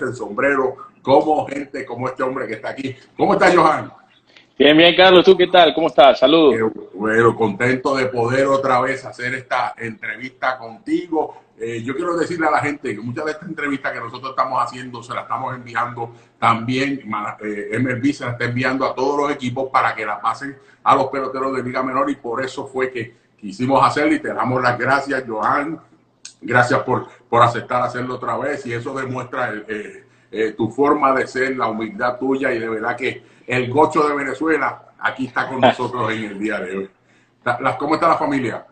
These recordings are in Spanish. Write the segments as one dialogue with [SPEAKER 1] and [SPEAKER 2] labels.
[SPEAKER 1] quitarse el sombrero como gente, como este hombre que está aquí. ¿Cómo está, Johan?
[SPEAKER 2] Bien, bien, Carlos, ¿tú qué tal? ¿Cómo estás? Saludos.
[SPEAKER 1] Bueno, contento de poder otra vez hacer esta entrevista contigo. Yo quiero decirle a la gente que muchas de estas entrevistas que nosotros estamos haciendo se las estamos enviando también, MLB se las está enviando a todos los equipos para que la pasen a los peloteros de Liga Menor, y por eso fue que quisimos hacerlo y te damos las gracias, Johan. Gracias por aceptar hacerlo otra vez, y eso demuestra tu forma de ser, la humildad tuya, y de verdad que el gocho de Venezuela aquí está con nosotros en el día de hoy. ¿Cómo está la familia?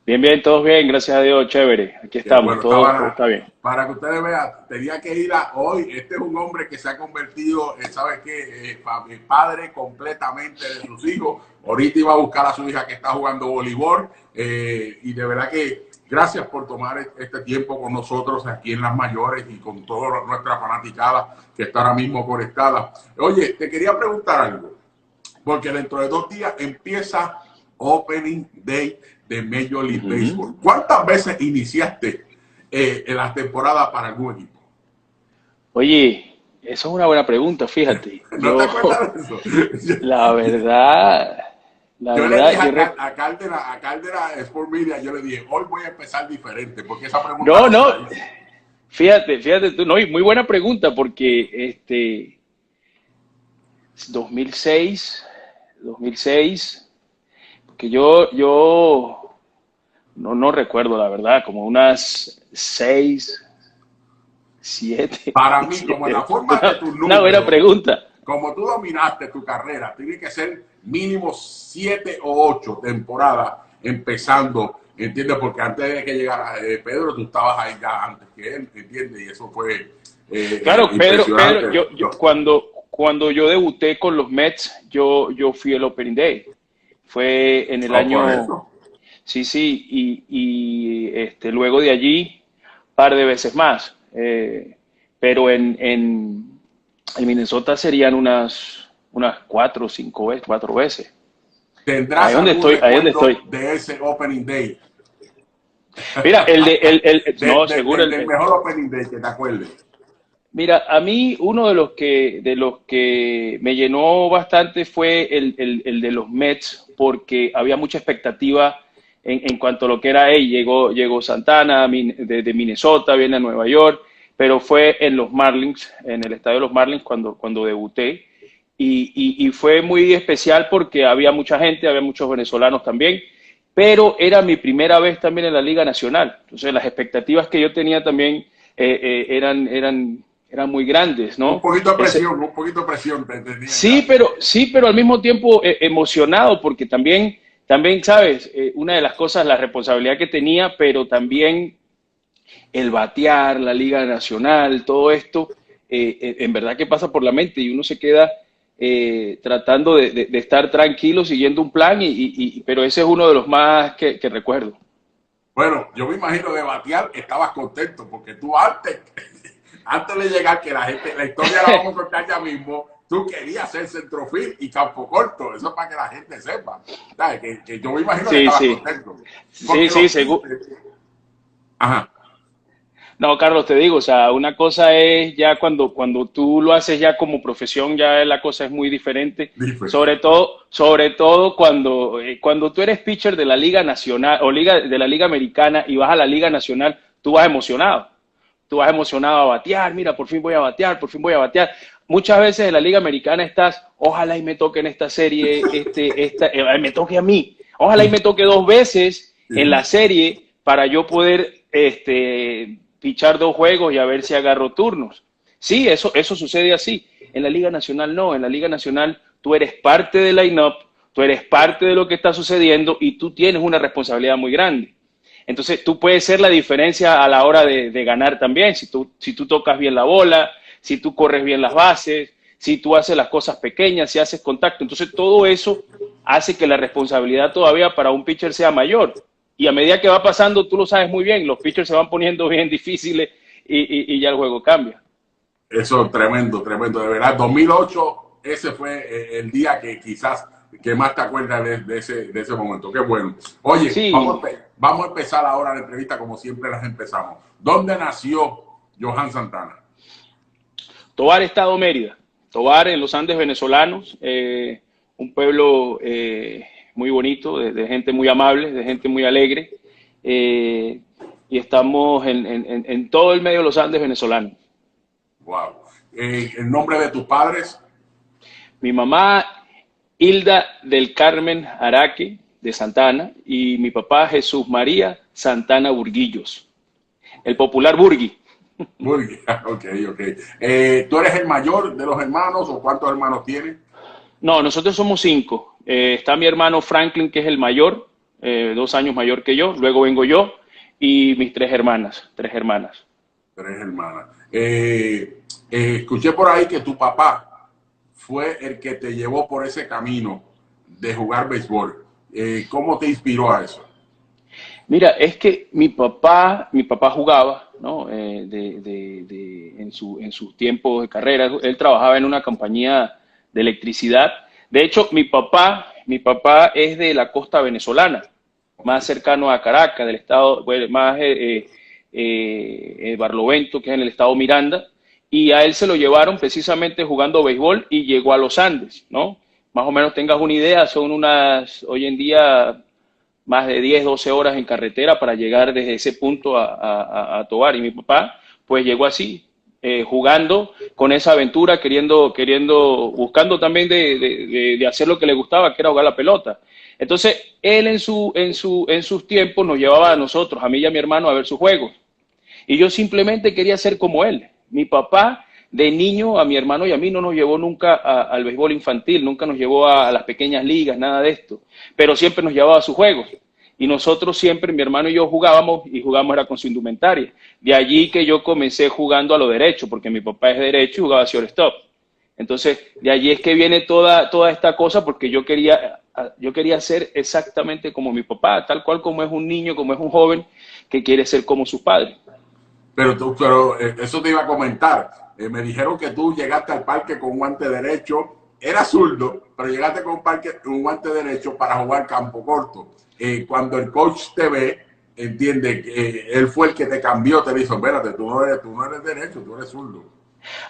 [SPEAKER 2] Bien, bien, todos bien, gracias a Dios, chévere. Aquí estamos,
[SPEAKER 1] Bueno,
[SPEAKER 2] todo está bien.
[SPEAKER 1] para que ustedes vean, tenía que ir hoy. Este es un hombre que se ha convertido, ¿sabes qué? Padre completamente de sus hijos. Ahorita iba a buscar a su hija que está jugando voleibol, y de verdad que gracias por tomar este tiempo con nosotros aquí en Las Mayores y con toda nuestra fanaticada que está ahora mismo conectada. Oye, te quería preguntar algo, porque dentro de 2 días empieza Opening Day de Major League Baseball. ¿Cuántas veces iniciaste en la temporada para algún equipo?
[SPEAKER 2] Oye, eso es una buena pregunta, fíjate.
[SPEAKER 1] ¿No te acuerdas de eso?
[SPEAKER 2] La verdad,
[SPEAKER 1] Yo le dije a Caldera Sport Media, yo le dije, hoy voy a empezar diferente, porque esa pregunta
[SPEAKER 2] no,
[SPEAKER 1] la hice.
[SPEAKER 2] fíjate tú, no, y muy buena pregunta porque 2006, porque yo no recuerdo la verdad, como unas 6, 7.
[SPEAKER 1] Para mí, como en la forma de tus
[SPEAKER 2] Una buena
[SPEAKER 1] números,
[SPEAKER 2] pregunta.
[SPEAKER 1] como tú dominaste tu carrera, tiene que ser mínimo 7 o 8 temporadas empezando, ¿entiendes? Porque antes de que llegara Pedro, tú estabas ahí ya antes que él, ¿entiendes? Y eso fue
[SPEAKER 2] Claro,
[SPEAKER 1] impresionante.
[SPEAKER 2] Pedro, cuando yo debuté con los Mets, yo fui el Opening Day. Fue en el
[SPEAKER 1] Por
[SPEAKER 2] año,
[SPEAKER 1] eso.
[SPEAKER 2] sí, y luego de allí, par de veces más. Pero en Minnesota serían unas 4 o 5 veces, 4 veces.
[SPEAKER 1] ¿Tendrás algún
[SPEAKER 2] Ahí donde
[SPEAKER 1] recuerdo
[SPEAKER 2] estoy.
[SPEAKER 1] de ese Opening Day?
[SPEAKER 2] Mira, no, seguro,
[SPEAKER 1] Del mejor Opening Day que te acuerdes.
[SPEAKER 2] mira, a mí uno de los que me llenó bastante fue el de los Mets, porque había mucha expectativa en cuanto a lo que era él. Llegó Santana de Minnesota, viene a Nueva York, pero fue en los Marlins, en el estadio de los Marlins cuando debuté. Y fue muy especial porque había mucha gente, había muchos venezolanos también, pero era mi primera vez también en la Liga Nacional. Entonces las expectativas que yo tenía también eran muy grandes,
[SPEAKER 1] Un
[SPEAKER 2] ¿no?
[SPEAKER 1] poquito de presión te tenía
[SPEAKER 2] Sí,
[SPEAKER 1] ya.
[SPEAKER 2] pero al mismo tiempo emocionado, porque también, sabes, una de las cosas, la responsabilidad que tenía, pero también el batear, la Liga Nacional, todo esto, en verdad que pasa por la mente y uno se queda tratando de estar tranquilo, siguiendo un plan, pero ese es uno de los más que recuerdo.
[SPEAKER 1] Bueno, yo me imagino de batear estabas contento, porque tú antes de llegar, que la historia la vamos a contar ya mismo, tú querías ser centrofil y campo corto. Eso es para que la gente sepa. ¿Sabes? Que yo me imagino que
[SPEAKER 2] Sí,
[SPEAKER 1] estabas
[SPEAKER 2] sí,
[SPEAKER 1] contento.
[SPEAKER 2] sí,
[SPEAKER 1] Porque
[SPEAKER 2] sí,
[SPEAKER 1] los
[SPEAKER 2] seguro.
[SPEAKER 1] pitchers, ajá,
[SPEAKER 2] No, Carlos, te digo, o sea, una cosa es ya cuando tú lo haces ya como profesión, ya la cosa es muy diferente.
[SPEAKER 1] diferente.
[SPEAKER 2] Sobre todo cuando tú eres pitcher de la Liga Nacional o de la Liga Americana y vas a la Liga Nacional, tú vas emocionado. Tú vas emocionado a batear, mira, por fin voy a batear, por fin voy a batear. Muchas veces en la Liga Americana estás, ojalá y me toque en esta serie, me toque a mí. Ojalá y me toque 2 veces en la serie para yo poder pichar 2 juegos y a ver si agarro turnos. Sí, eso sucede así. En la Liga Nacional no. En la Liga Nacional tú eres parte del line-up, tú eres parte de lo que está sucediendo y tú tienes una responsabilidad muy grande. Entonces tú puedes ser la diferencia a la hora de ganar también. Si tú tocas bien la bola, si tú corres bien las bases, si tú haces las cosas pequeñas, si haces contacto. Entonces todo eso hace que la responsabilidad todavía para un pitcher sea mayor. Y a medida que va pasando, tú lo sabes muy bien, los pitchers se van poniendo bien difíciles y ya el juego cambia.
[SPEAKER 1] Eso tremendo, tremendo. De verdad, 2008, ese fue el día que quizás que más te acuerdas de ese momento. Qué bueno. Oye,
[SPEAKER 2] Sí,
[SPEAKER 1] vamos a empezar ahora la entrevista como siempre las empezamos. ¿Dónde nació Johan Santana?
[SPEAKER 2] Tovar, Estado Mérida. Tovar en los Andes venezolanos, un pueblo muy bonito, de gente muy amable, de gente muy alegre, y estamos en todo el medio de los Andes venezolanos.
[SPEAKER 1] Wow. ¿El nombre de tus padres?
[SPEAKER 2] Mi mamá, Hilda del Carmen Araque, de Santa Ana, y mi papá, Jesús María Santana Burguillos, el popular Burgui.
[SPEAKER 1] Burgui, ok. ¿Tú eres el mayor de los hermanos o cuántos hermanos tienes?
[SPEAKER 2] No, nosotros somos 5. Está mi hermano Franklin, que es el mayor, 2 años mayor que yo. Luego vengo yo y mis 3 hermanas. 3 hermanas.
[SPEAKER 1] 3 hermanas. Escuché por ahí que tu papá fue el que te llevó por ese camino de jugar béisbol. ¿Cómo te inspiró a eso?
[SPEAKER 2] Mira, es que mi papá jugaba, ¿no? En sus tiempos de carrera. Él trabajaba en una compañía de electricidad. De hecho, mi papá es de la costa venezolana, más cercano a Caracas, del estado, bueno, más Barlovento, que es en el estado Miranda, y a él se lo llevaron precisamente jugando béisbol y llegó a los Andes, ¿no? Más o menos tengas una idea, son hoy en día, más de 10, 12 horas en carretera para llegar desde ese punto a Tovar. Y mi papá, pues llegó así, jugando con esa aventura, buscando también de hacer lo que le gustaba, que era jugar la pelota. Entonces, él en sus tiempos nos llevaba a nosotros, a mí y a mi hermano, a ver sus juegos. Y yo simplemente quería ser como él. Mi papá, de niño, a mi hermano y a mí no nos llevó nunca al béisbol infantil, nunca nos llevó a las pequeñas ligas, nada de esto. Pero siempre nos llevaba a sus juegos. Y nosotros siempre, mi hermano y yo jugábamos era con su indumentaria. De allí que yo comencé jugando a lo derecho, porque mi papá es derecho y jugaba shortstop. Entonces, de allí es que viene toda esta cosa, porque yo quería ser exactamente como mi papá, tal cual como es un niño, como es un joven que quiere ser como sus padres.
[SPEAKER 1] Pero eso te iba a comentar. Me dijeron que tú llegaste al parque con un guante derecho. Era zurdo, pero llegaste con un guante derecho para jugar campo corto. Cuando el coach te ve, entiende que él fue el que te cambió, te dijo, espérate, tú no eres derecho, tú eres zurdo.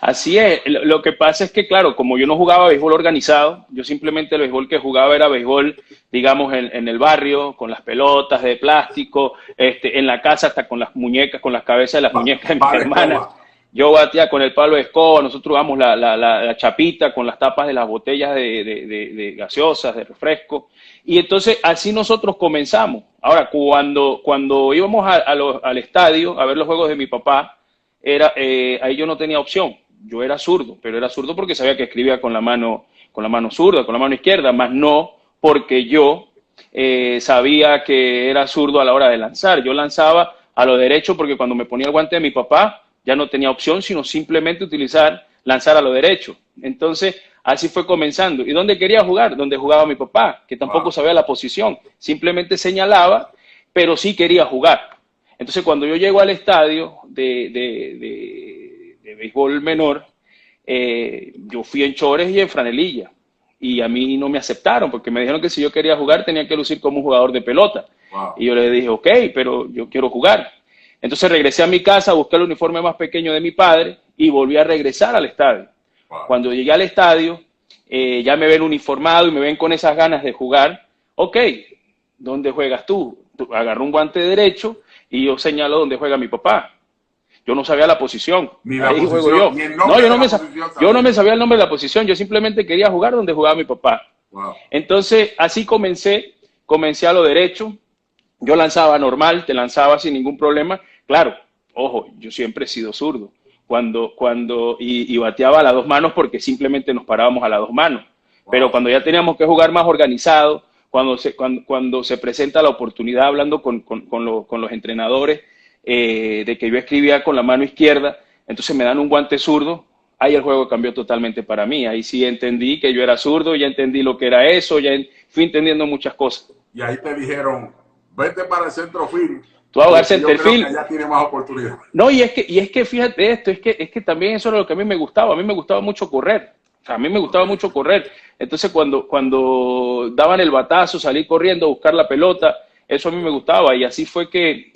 [SPEAKER 2] Así es. Lo que pasa es que, claro, como yo no jugaba béisbol organizado, yo simplemente el béisbol que jugaba era béisbol, digamos, en el barrio, con las pelotas de plástico, en la casa hasta con las muñecas, con las cabezas de las muñecas de mis hermanas. Yo batía con el palo de escoba, nosotros jugamos la chapita con las tapas de las botellas de gaseosas, de refresco. Y entonces así nosotros comenzamos. Ahora, cuando íbamos al estadio a ver los juegos de mi papá, ahí yo no tenía opción. Yo era zurdo, pero era zurdo porque sabía que escribía con la mano zurda, con la mano izquierda, más no porque yo sabía que era zurdo a la hora de lanzar. Yo lanzaba a lo derecho porque cuando me ponía el guante de mi papá ya no tenía opción, sino simplemente lanzar a lo derecho. Entonces, así fue comenzando. ¿Y dónde quería jugar? Donde jugaba mi papá, que tampoco sabía la posición. Simplemente señalaba, pero sí quería jugar. Entonces, cuando yo llego al estadio de béisbol menor, yo fui en chores y en franelilla. Y a mí no me aceptaron, porque me dijeron que si yo quería jugar tenía que lucir como un jugador de pelota. Wow. Y yo le dije, ok, pero yo quiero jugar. Entonces regresé a mi casa, busqué el uniforme más pequeño de mi padre y volví a regresar al estadio. Wow. Cuando llegué al estadio, ya me ven uniformado y me ven con esas ganas de jugar. Ok, ¿dónde juegas tú? Agarró un guante derecho y yo señalo dónde juega mi papá. Yo no sabía la posición. Ahí juego yo. No, yo no me sabía el nombre de la posición. Yo simplemente quería jugar donde jugaba mi papá. Wow. Entonces, así comencé a lo derecho. Yo lanzaba normal, te lanzaba sin ningún problema. Claro, ojo, yo siempre he sido zurdo. Y bateaba a las 2 manos porque simplemente nos parábamos a las 2 manos. Wow. Pero cuando ya teníamos que jugar más organizado, cuando se presenta la oportunidad, hablando con los entrenadores, de que yo escribía con la mano izquierda, entonces me dan un guante zurdo, ahí el juego cambió totalmente para mí. Ahí sí entendí que yo era zurdo, ya entendí lo que era eso, fui entendiendo muchas cosas.
[SPEAKER 1] Y ahí te dijeron, vete para el centrofield.
[SPEAKER 2] Tú vas a jugar centerfield.
[SPEAKER 1] Ya tiene más oportunidad.
[SPEAKER 2] No, y es que fíjate esto, es que también eso era lo que a mí me gustaba. A mí me gustaba mucho correr. O sea, a mí me gustaba mucho correr. Entonces, cuando daban el batazo, salí corriendo a buscar la pelota, eso a mí me gustaba. Y así fue que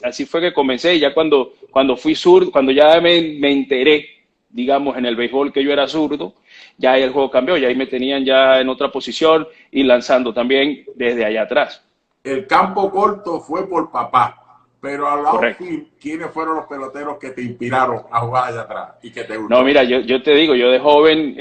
[SPEAKER 2] comencé. Y ya cuando fui zurdo, cuando ya me enteré digamos, en el béisbol que yo era zurdo, ya ahí el juego cambió, ya ahí me tenían ya en otra posición y lanzando también desde allá atrás.
[SPEAKER 1] El campo corto fue por papá, pero al
[SPEAKER 2] Correcto.
[SPEAKER 1] outfield, ¿quiénes fueron los peloteros que te inspiraron a jugar allá atrás y que te
[SPEAKER 2] No,
[SPEAKER 1] gustó?
[SPEAKER 2] mira, yo te digo, yo de joven,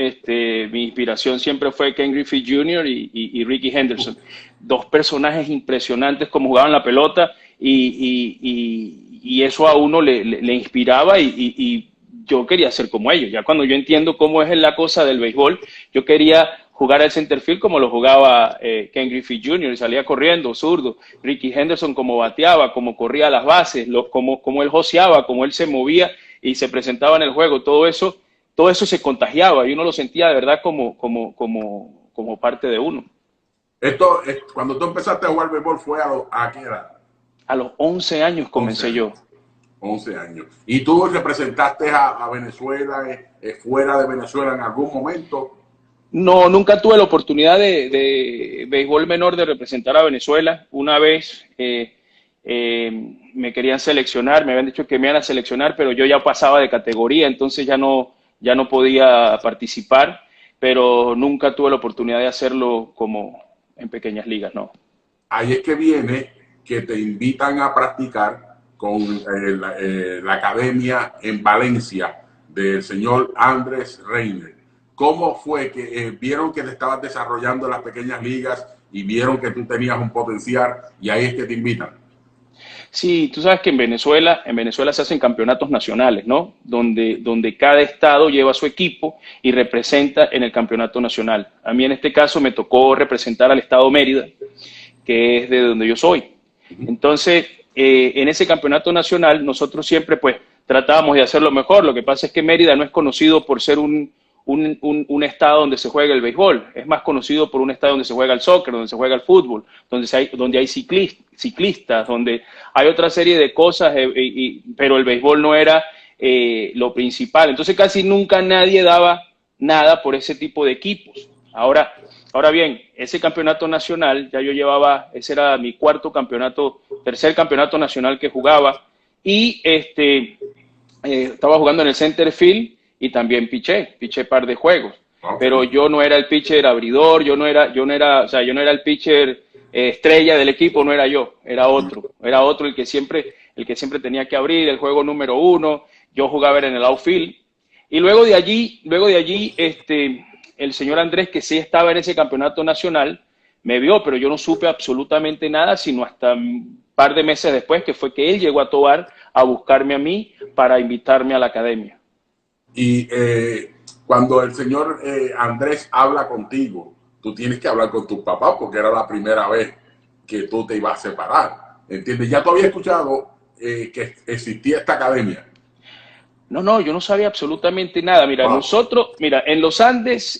[SPEAKER 2] mi inspiración siempre fue Ken Griffey Jr. y Ricky Henderson. Dos personajes impresionantes como jugaban la pelota y eso a uno le inspiraba y yo quería ser como ellos. Ya cuando yo entiendo cómo es la cosa del béisbol, yo quería jugar al center field como lo jugaba Ken Griffey Jr. y salía corriendo, zurdo. Ricky Henderson como bateaba, como corría a las bases, como él joseaba, como él se movía y se presentaba en el juego. Todo eso se contagiaba y uno lo sentía de verdad como parte de uno.
[SPEAKER 1] Cuando tú empezaste a jugar béisbol, ¿fue a qué edad?
[SPEAKER 2] A los 11 años
[SPEAKER 1] 11
[SPEAKER 2] comencé yo.
[SPEAKER 1] años. 11 años. ¿Y tú representaste a Venezuela, fuera de Venezuela en algún momento?
[SPEAKER 2] No, nunca tuve la oportunidad de béisbol menor de representar a Venezuela. Una vez me querían seleccionar, me habían dicho que me iban a seleccionar, pero yo ya pasaba de categoría, entonces ya no podía participar, pero nunca tuve la oportunidad de hacerlo como en pequeñas ligas, no.
[SPEAKER 1] Ahí es que viene que te invitan a practicar con la academia en Valencia del señor Andrés Reiner. ¿Cómo fue que vieron que te estabas desarrollando en las pequeñas ligas y vieron que tú tenías un potencial y ahí es que te invitan?
[SPEAKER 2] Sí, tú sabes que en Venezuela se hacen campeonatos nacionales, ¿no? Donde cada estado lleva su equipo y representa en el campeonato nacional. A mí en este caso me tocó representar al estado Mérida, que es de donde yo soy. Entonces, en ese campeonato nacional nosotros siempre pues tratábamos de hacerlo mejor. Lo que pasa es que Mérida no es conocido por ser un estado donde se juega el béisbol, es más conocido por un estado donde se juega el soccer, donde se juega el fútbol, donde hay ciclistas, donde hay otra serie de cosas, pero el béisbol no era lo principal. Entonces casi nunca nadie daba nada por ese tipo de equipos. Ahora bien, ese campeonato nacional, ya yo llevaba, ese era mi tercer campeonato nacional que jugaba, y estaba jugando en el center field y también piché par de juegos. Okay. Pero yo no era el pitcher abridor, yo no era el pitcher estrella del equipo, no era yo, era otro el que siempre tenía que abrir el juego número 1. Yo jugaba en el outfield. Y luego de allí, el señor Andrés, que sí estaba en ese campeonato nacional, me vio, pero yo no supe absolutamente nada, sino hasta un par de meses después, que fue que él llegó a Tovar a buscarme a mí para invitarme a la academia.
[SPEAKER 1] Y cuando el señor Andrés habla contigo, tú tienes que hablar con tu papá porque era la primera vez que tú te ibas a separar. ¿Entiendes? Ya tú habías escuchado que existía esta academia.
[SPEAKER 2] No, yo no sabía absolutamente nada. Mira, en los Andes,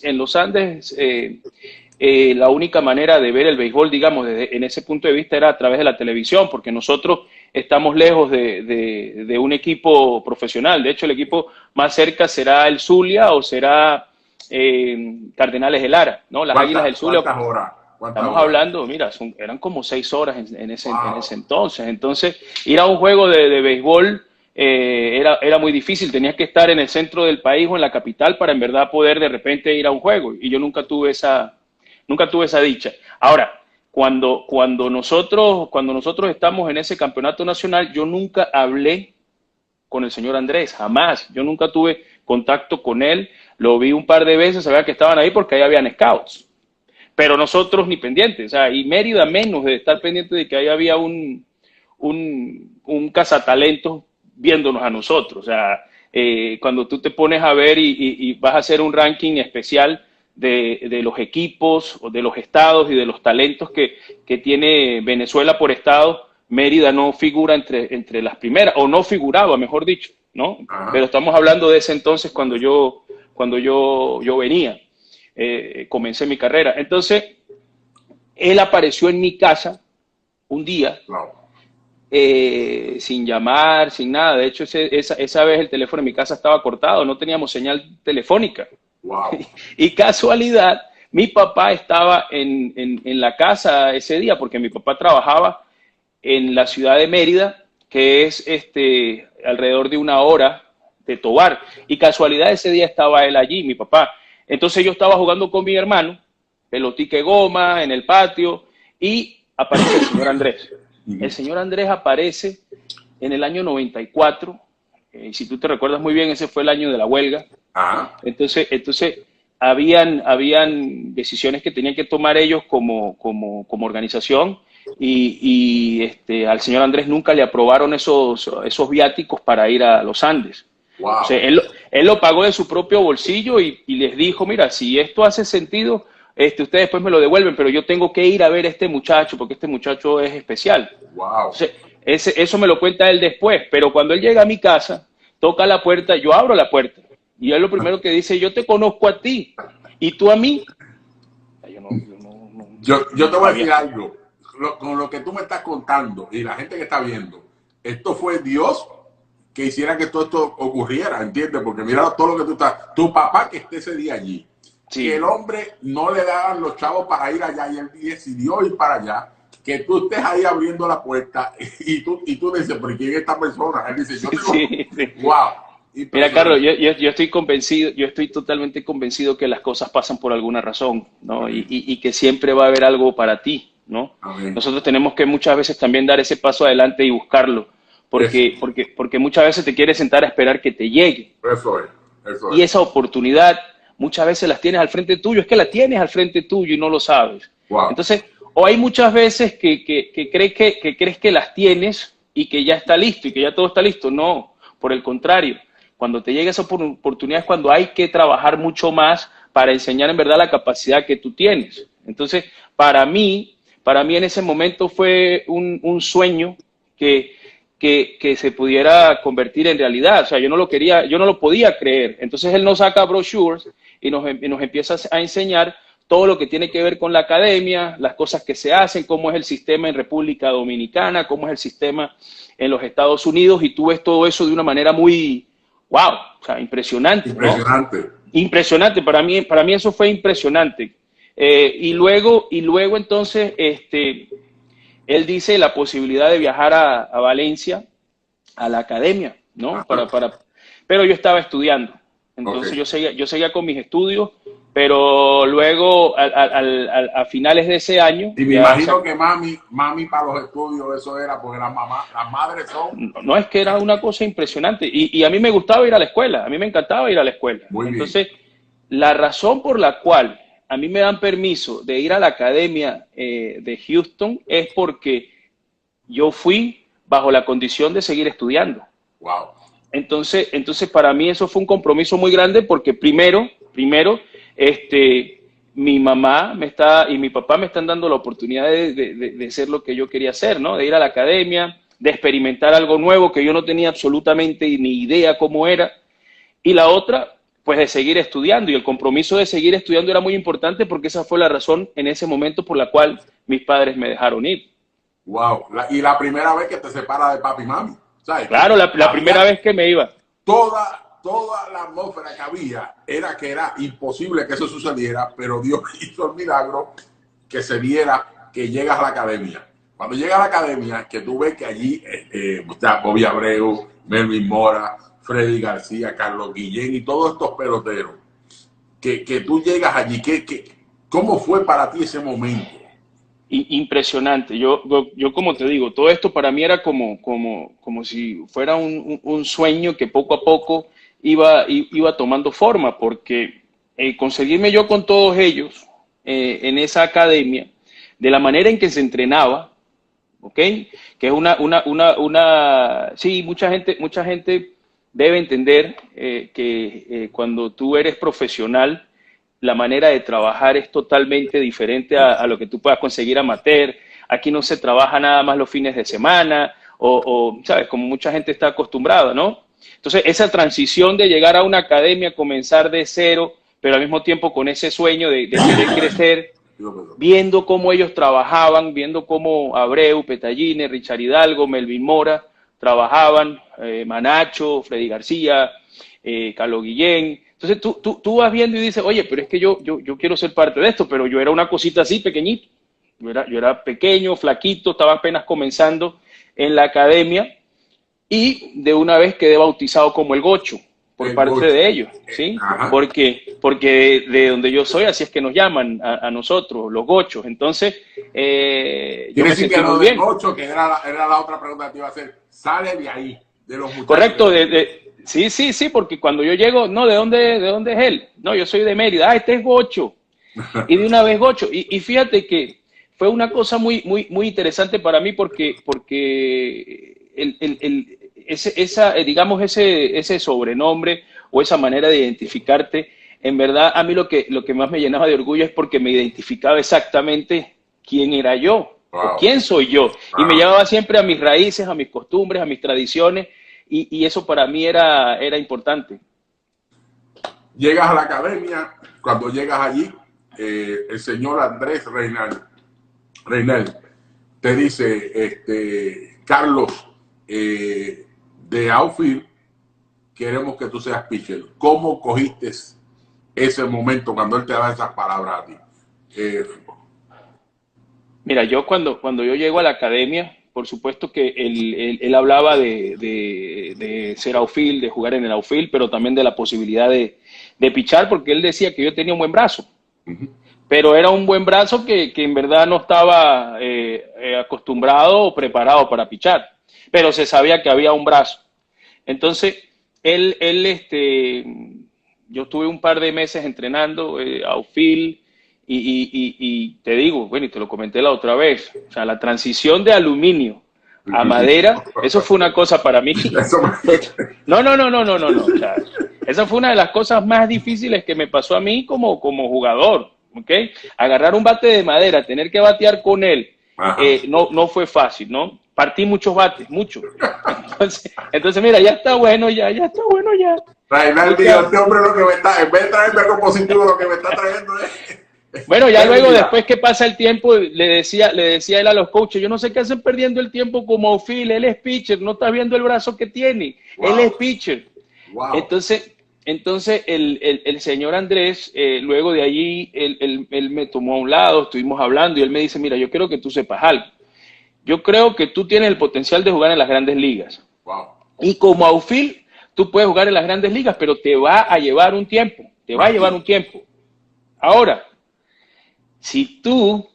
[SPEAKER 2] la única manera de ver el béisbol, digamos, en ese punto de vista era a través de la televisión, porque nosotros estamos lejos de un equipo profesional. De hecho, el equipo más cerca será el Zulia o será Cardenales de Lara, ¿no? Las Águilas del Zulia.
[SPEAKER 1] ¿Cuántas horas?
[SPEAKER 2] Estamos hablando, mira, eran como 6 horas en ese entonces. Entonces, ir a un juego de béisbol era muy difícil. Tenías que estar en el centro del país o en la capital para en verdad poder de repente ir a un juego. Y yo nunca tuve esa dicha. Ahora, cuando nosotros estamos en ese campeonato nacional, yo nunca hablé con el señor Andrés, jamás. Yo nunca tuve contacto con él. Lo vi un par de veces, sabía que estaban ahí porque ahí habían scouts. Pero nosotros ni pendientes, o sea, y Mérida menos de estar pendiente de que ahí había un cazatalentos viéndonos a nosotros. O sea, cuando tú te pones a ver y vas a hacer un ranking especial de los equipos, o de los estados y de los talentos que tiene Venezuela por estado, Mérida no figura entre las primeras, o no figuraba, mejor dicho, ¿no? Ajá. Pero estamos hablando de ese entonces cuando yo venía. Comencé mi carrera. Entonces, él apareció en mi casa un día, sin llamar, sin nada. De hecho, esa vez el teléfono en mi casa estaba cortado, no teníamos señal telefónica.
[SPEAKER 1] Wow.
[SPEAKER 2] Y casualidad, mi papá estaba en la casa ese día, porque mi papá trabajaba en la ciudad de Mérida, que es alrededor de 1 hora de Tovar. Y casualidad ese día estaba él allí, mi papá. Entonces yo estaba jugando con mi hermano, pelotique goma en el patio, y aparece el señor Andrés. El señor Andrés aparece en el año 94. Si tú te recuerdas muy bien, ese fue el año de la huelga. Entonces habían decisiones que tenían que tomar ellos como organización, y al señor Andrés nunca le aprobaron esos viáticos para ir a los Andes.
[SPEAKER 1] Wow.
[SPEAKER 2] O sea, él lo pagó de su propio bolsillo y les dijo, mira, si esto hace sentido, ustedes después me lo devuelven, pero yo tengo que ir a ver a este muchacho porque este muchacho es especial.
[SPEAKER 1] Wow.
[SPEAKER 2] Entonces, eso me lo cuenta él después, pero cuando él llega a mi casa, toca la puerta, yo abro la puerta y él lo primero que dice, yo te conozco a ti y tú a mí.
[SPEAKER 1] Yo te voy a decir algo, con lo que tú me estás contando y la gente que está viendo, esto fue Dios que hiciera que todo esto ocurriera, ¿entiendes? Porque mira todo lo que tú estás, tu papá que esté ese día allí, sí, que el hombre no le daban los chavos para ir allá y él decidió ir para allá, que tú estés ahí abriendo la puerta y tú dices, pero ¿quién es esta persona? Él dice, yo tengo...
[SPEAKER 2] Sí.
[SPEAKER 1] Wow.
[SPEAKER 2] Mira, Carlos, yo estoy convencido, yo estoy totalmente convencido que las cosas pasan por alguna razón, ¿no? Y que siempre va a haber algo para ti, ¿no? Amén. Nosotros tenemos que muchas veces también dar ese paso adelante y buscarlo, porque muchas veces te quieres sentar a esperar que te llegue.
[SPEAKER 1] Eso es.
[SPEAKER 2] Y esa oportunidad muchas veces las tienes al frente tuyo, es que la tienes al frente tuyo y no lo sabes.
[SPEAKER 1] Wow.
[SPEAKER 2] Entonces, o hay muchas veces que crees que las tienes y que ya está listo y que ya todo está listo. No, por el contrario. Cuando te llega esa oportunidad es cuando hay que trabajar mucho más para enseñar en verdad la capacidad que tú tienes. Entonces, para mí en ese momento fue un sueño que se pudiera convertir en realidad. O sea, yo no lo podía creer. Entonces él nos saca brochures y nos empieza a enseñar todo lo que tiene que ver con la academia, las cosas que se hacen, cómo es el sistema en República Dominicana, cómo es el sistema en los Estados Unidos, y tú ves todo eso de una manera muy... ¡Wow! O sea, impresionante.
[SPEAKER 1] Impresionante.
[SPEAKER 2] ¿No? Impresionante. Para mí eso fue impresionante. Y luego entonces, él dice la posibilidad de viajar a Valencia, a la academia, ¿no? Pero yo estaba estudiando. Entonces yo seguía con mis estudios, pero luego a finales de ese año...
[SPEAKER 1] Y me imagino que mami para los estudios, eso era porque las madres son...
[SPEAKER 2] No, es que era una cosa impresionante. Y a mí me gustaba ir a la escuela, a mí me encantaba ir a la escuela. Entonces, la razón por la cual a mí me dan permiso de ir a la academia de Houston es porque yo fui bajo la condición de seguir estudiando.
[SPEAKER 1] Wow.
[SPEAKER 2] Entonces para mí eso fue un compromiso muy grande porque primero, mi mamá y mi papá me están dando la oportunidad de hacer lo que yo quería hacer, ¿no? De ir a la academia, de experimentar algo nuevo que yo no tenía absolutamente ni idea cómo era. Y la otra, pues de seguir estudiando. Y el compromiso de seguir estudiando era muy importante porque esa fue la razón en ese momento por la cual mis padres me dejaron ir.
[SPEAKER 1] Wow. Y la primera vez que te separas de papi y mami. ¿Sabes?
[SPEAKER 2] Claro, la primera vez que me iba.
[SPEAKER 1] Toda la atmósfera que había que era imposible que eso sucediera, pero Dios hizo el milagro que se viera que llegas a la academia. Cuando llegas a la academia, que tú ves que allí está Bobby Abreu, Melvin Mora, Freddy García, Carlos Guillén y todos estos peloteros, que tú llegas allí, ¿cómo fue para ti ese momento?
[SPEAKER 2] Impresionante. Yo como te digo, todo esto para mí era como si fuera un sueño que poco a poco iba tomando forma, porque conseguirme yo con todos ellos en esa academia, de la manera en que se entrenaba, ¿ok? Que es sí, mucha gente debe entender que cuando tú eres profesional, la manera de trabajar es totalmente diferente a lo que tú puedas conseguir amateur. Aquí no se trabaja nada más los fines de semana o ¿sabes? Como mucha gente está acostumbrada, ¿no? Entonces, esa transición de llegar a una academia, comenzar de cero, pero al mismo tiempo con ese sueño de querer crecer, viendo cómo ellos trabajaban, viendo cómo Abreu, Petallini, Richard Hidalgo, Melvin Mora trabajaban, Manacho, Freddy García, Carlos Guillén. Entonces tú vas viendo y dices, oye, pero es que yo quiero ser parte de esto, pero yo era una cosita así, pequeñito. Yo era pequeño, flaquito, estaba apenas comenzando en la academia y de una vez quedé bautizado como el Gocho. por parte de ellos, ¿sí? Porque de donde yo soy, así es que nos llaman a nosotros, los gochos. Entonces,
[SPEAKER 1] yo me sentí muy bien. Gocho, que era la otra pregunta que te iba a hacer, sale de ahí, de los muchachos.
[SPEAKER 2] Correcto, sí, porque cuando yo llego, no, ¿de dónde es él? No, yo soy de Mérida, este es gocho. Y de una vez gocho. Y fíjate que fue una cosa muy interesante para mí porque ese sobrenombre o esa manera de identificarte, en verdad a mí lo que más me llenaba de orgullo es porque me identificaba exactamente quién era yo, o quién soy yo, y me llevaba siempre a mis raíces, a mis costumbres, a mis tradiciones, y eso para mí era importante.
[SPEAKER 1] Llegas a la academia, cuando llegas allí, el señor Andrés Reynel te dice, Carlos, de outfield queremos que tú seas pitcher. ¿Cómo cogiste ese momento cuando él te da esas palabras a ti?
[SPEAKER 2] Mira, yo cuando yo llego a la academia, por supuesto que él hablaba de ser outfield, de jugar en el outfield, pero también de la posibilidad de pichar, porque él decía que yo tenía un buen brazo. Pero era un buen brazo que en verdad no estaba acostumbrado o preparado para pichar. Pero se sabía que había un brazo. Entonces, yo estuve un par de meses entrenando outfield y te digo, bueno, y te lo comenté la otra vez, o sea, la transición de aluminio a madera, eso fue una cosa para mí. No. O sea, esa fue una de las cosas más difíciles que me pasó a mí como jugador, ¿ok? Agarrar un bate de madera, tener que batear con él, no fue fácil, ¿no? Partí muchos bates, muchos. Entonces mira, ya está bueno ya.
[SPEAKER 1] Reinaldo, este hombre lo que me está, en vez de traerme algo positivo, lo que me está trayendo es...
[SPEAKER 2] Bueno, ya luego, después que pasa el tiempo, le decía él a los coaches, yo no sé qué hacen perdiendo el tiempo como outfield, él es pitcher, no estás viendo el brazo que tiene, él es pitcher. Entonces el señor Andrés, luego de allí, él me tomó a un lado, estuvimos hablando y él me dice, mira, yo quiero que tú sepas algo. Yo creo que tú tienes el potencial de jugar en las grandes ligas. Y como outfield, tú puedes jugar en las grandes ligas, pero te va a llevar un tiempo. Ahora, si tú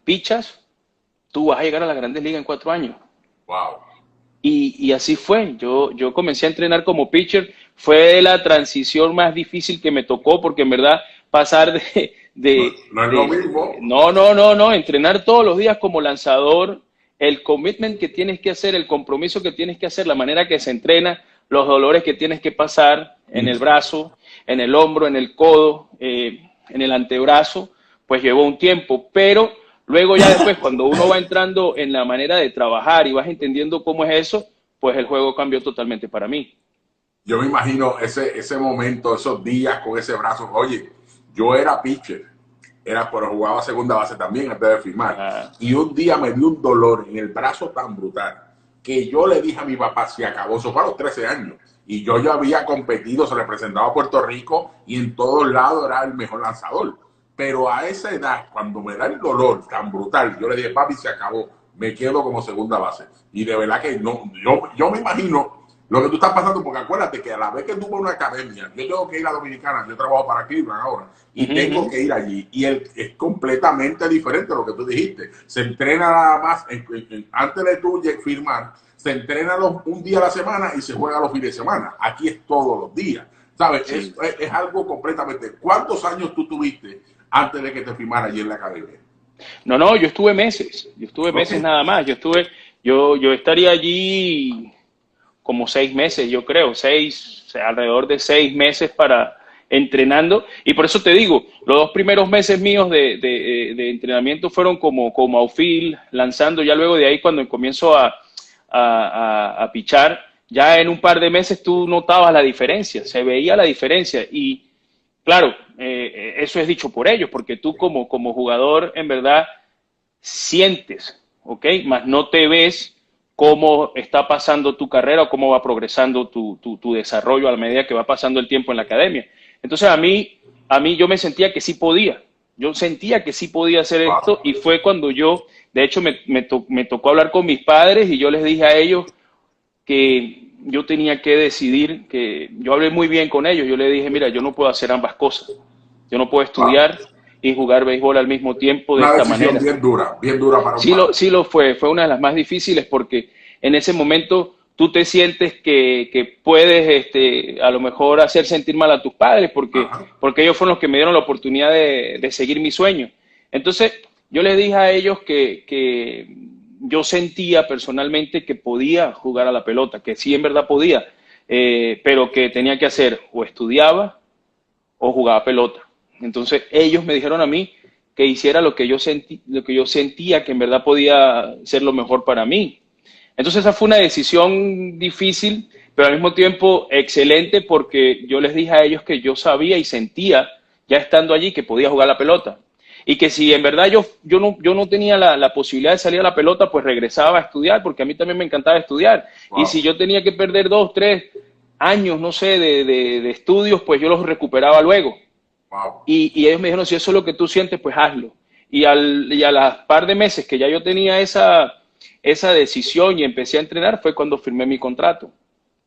[SPEAKER 2] pichas, tú vas a llegar a las grandes ligas en 4 años. Y así fue. Yo comencé a entrenar como pitcher. Fue la transición más difícil que me tocó, porque en verdad pasar
[SPEAKER 1] no es lo mismo.
[SPEAKER 2] No, entrenar todos los días como lanzador, el commitment que tienes que hacer, el compromiso que tienes que hacer, la manera que se entrena, los dolores que tienes que pasar en el brazo, en el hombro, en el codo, en el antebrazo, pues llevó un tiempo, pero luego ya después, cuando uno va entrando en la manera de trabajar y vas entendiendo cómo es eso, pues el juego cambió totalmente para mí.
[SPEAKER 1] Yo me imagino ese momento, esos días con ese brazo. Oye, yo era pitcher, pero jugaba segunda base también antes de firmar. Y un día me dio un dolor en el brazo tan brutal que yo le dije a mi papá, se acabó. Eso fue a los 13 años. Y yo ya había competido, se representaba a Puerto Rico y en todos lados era el mejor lanzador. Pero a esa edad, cuando me da el dolor tan brutal, yo le dije, papi, se acabó, me quedo como segunda base. Y de verdad que no, yo me imagino lo que tú estás pasando, porque acuérdate que a la vez que tú vas a una academia, yo tengo que ir a Dominicana, yo trabajo para Cleveland ahora, y tengo que ir allí. Y es completamente diferente a lo que tú dijiste. Se entrena nada más, antes de tú firmar, se entrena un día a la semana y se juega los fines de semana. Aquí es todos los días. ¿Sabes? Sí. Es algo completamente... ¿Cuántos años tú tuviste antes de que te firmara allí en la academia?
[SPEAKER 2] No, yo estuve meses. Meses nada más. Yo estaría allí como 6 meses, yo creo, alrededor de 6 meses entrenando. Y por eso te digo, los 2 primeros meses míos de entrenamiento fueron como outfield, lanzando. Ya luego de ahí, cuando comienzo a pichar, ya en un par de meses tú notabas la diferencia, se veía la diferencia. Y claro, eso es dicho por ellos, porque tú como jugador en verdad sientes, ¿ok? Más no te ves cómo está pasando tu carrera o cómo va progresando tu desarrollo a la medida que va pasando el tiempo en la academia. Entonces a mí yo me sentía que sí podía. Yo sentía que sí podía hacer esto, y fue cuando de hecho me tocó hablar con mis padres y yo les dije a ellos, que yo tenía que decidir, que yo hablé muy bien con ellos, yo le dije, mira, yo no puedo hacer ambas cosas, yo no puedo
[SPEAKER 1] Wow.
[SPEAKER 2] estudiar y jugar béisbol al mismo tiempo de
[SPEAKER 1] Una
[SPEAKER 2] esta
[SPEAKER 1] decisión
[SPEAKER 2] manera.
[SPEAKER 1] bien dura para un padre.
[SPEAKER 2] Sí lo fue una de las más difíciles porque en ese momento tú te sientes que puedes a lo mejor hacer sentir mal a tus padres
[SPEAKER 1] Ajá.
[SPEAKER 2] porque ellos fueron los que me dieron la oportunidad de seguir mi sueño. Entonces yo les dije a ellos que yo sentía personalmente que podía jugar a la pelota, que sí en verdad podía, pero que tenía que hacer o estudiaba o jugaba pelota. Entonces ellos me dijeron a mí que hiciera lo que yo sentía que en verdad podía ser lo mejor para mí. Entonces esa fue una decisión difícil, pero al mismo tiempo excelente porque yo les dije a ellos que yo sabía y sentía, ya estando allí, que podía jugar la pelota. Y que si en verdad yo no tenía la posibilidad de salir a la pelota, pues regresaba a estudiar, porque a mí también me encantaba estudiar. Y si
[SPEAKER 1] Wow.
[SPEAKER 2] yo tenía que perder 2, 3 años, no sé, de estudios, pues yo los recuperaba luego.
[SPEAKER 1] Wow.
[SPEAKER 2] Y ellos me dijeron, si eso es lo que tú sientes, pues hazlo. Y a las par de meses que ya yo tenía esa decisión y empecé a entrenar, fue cuando firmé mi contrato.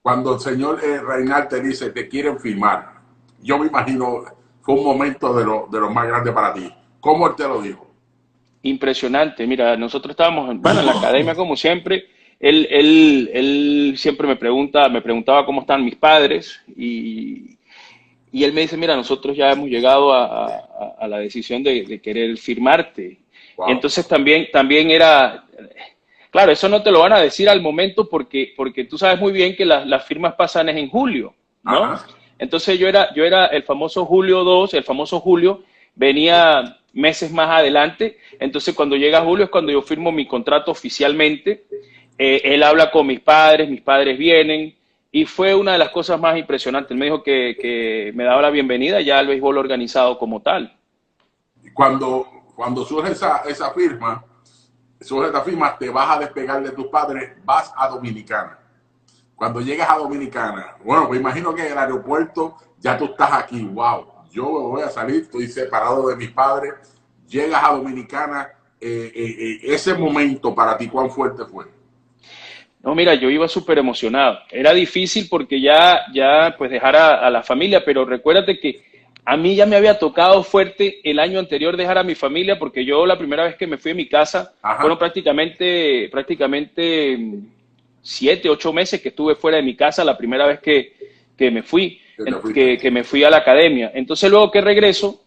[SPEAKER 1] Cuando el señor Reinal te dice te quieren firmar, yo me imagino fue un momento de lo más grande para ti. ¿Cómo él te lo dijo?
[SPEAKER 2] Impresionante. Mira, nosotros estábamos, bueno, en la academia como siempre. Él siempre me preguntaba cómo están mis padres y él me dice, mira, nosotros ya hemos llegado a la decisión de querer firmarte.
[SPEAKER 1] Wow.
[SPEAKER 2] Entonces también era, claro, eso no te lo van a decir al momento porque tú sabes muy bien que las firmas pasan es en julio, ¿no?
[SPEAKER 1] Ajá.
[SPEAKER 2] Entonces yo era el famoso Julio 2, el famoso Julio, venía meses más adelante, entonces cuando llega julio es cuando yo firmo mi contrato oficialmente, él habla con mis padres vienen, y fue una de las cosas más impresionantes. Él me dijo que me daba la bienvenida ya al béisbol organizado como tal.
[SPEAKER 1] Cuando surge surge esa firma, te vas a despegar de tus padres, vas a Dominicana. Cuando llegas a Dominicana, bueno, pues imagino que en el aeropuerto ya tú estás aquí, wow, yo voy a salir, estoy separado de mis padres, llegas a Dominicana, ese momento para ti, ¿cuán fuerte fue?
[SPEAKER 2] No, mira, yo iba súper emocionado. Era difícil porque ya pues dejar a la familia, pero recuérdate que a mí ya me había tocado fuerte el año anterior dejar a mi familia porque yo la primera vez que me fui a mi casa fueron
[SPEAKER 1] Ajá,
[SPEAKER 2] prácticamente 7, 8 meses que estuve fuera de mi casa la primera vez que me fui,
[SPEAKER 1] que te fuiste.
[SPEAKER 2] que me fui a la academia. Entonces luego que regreso,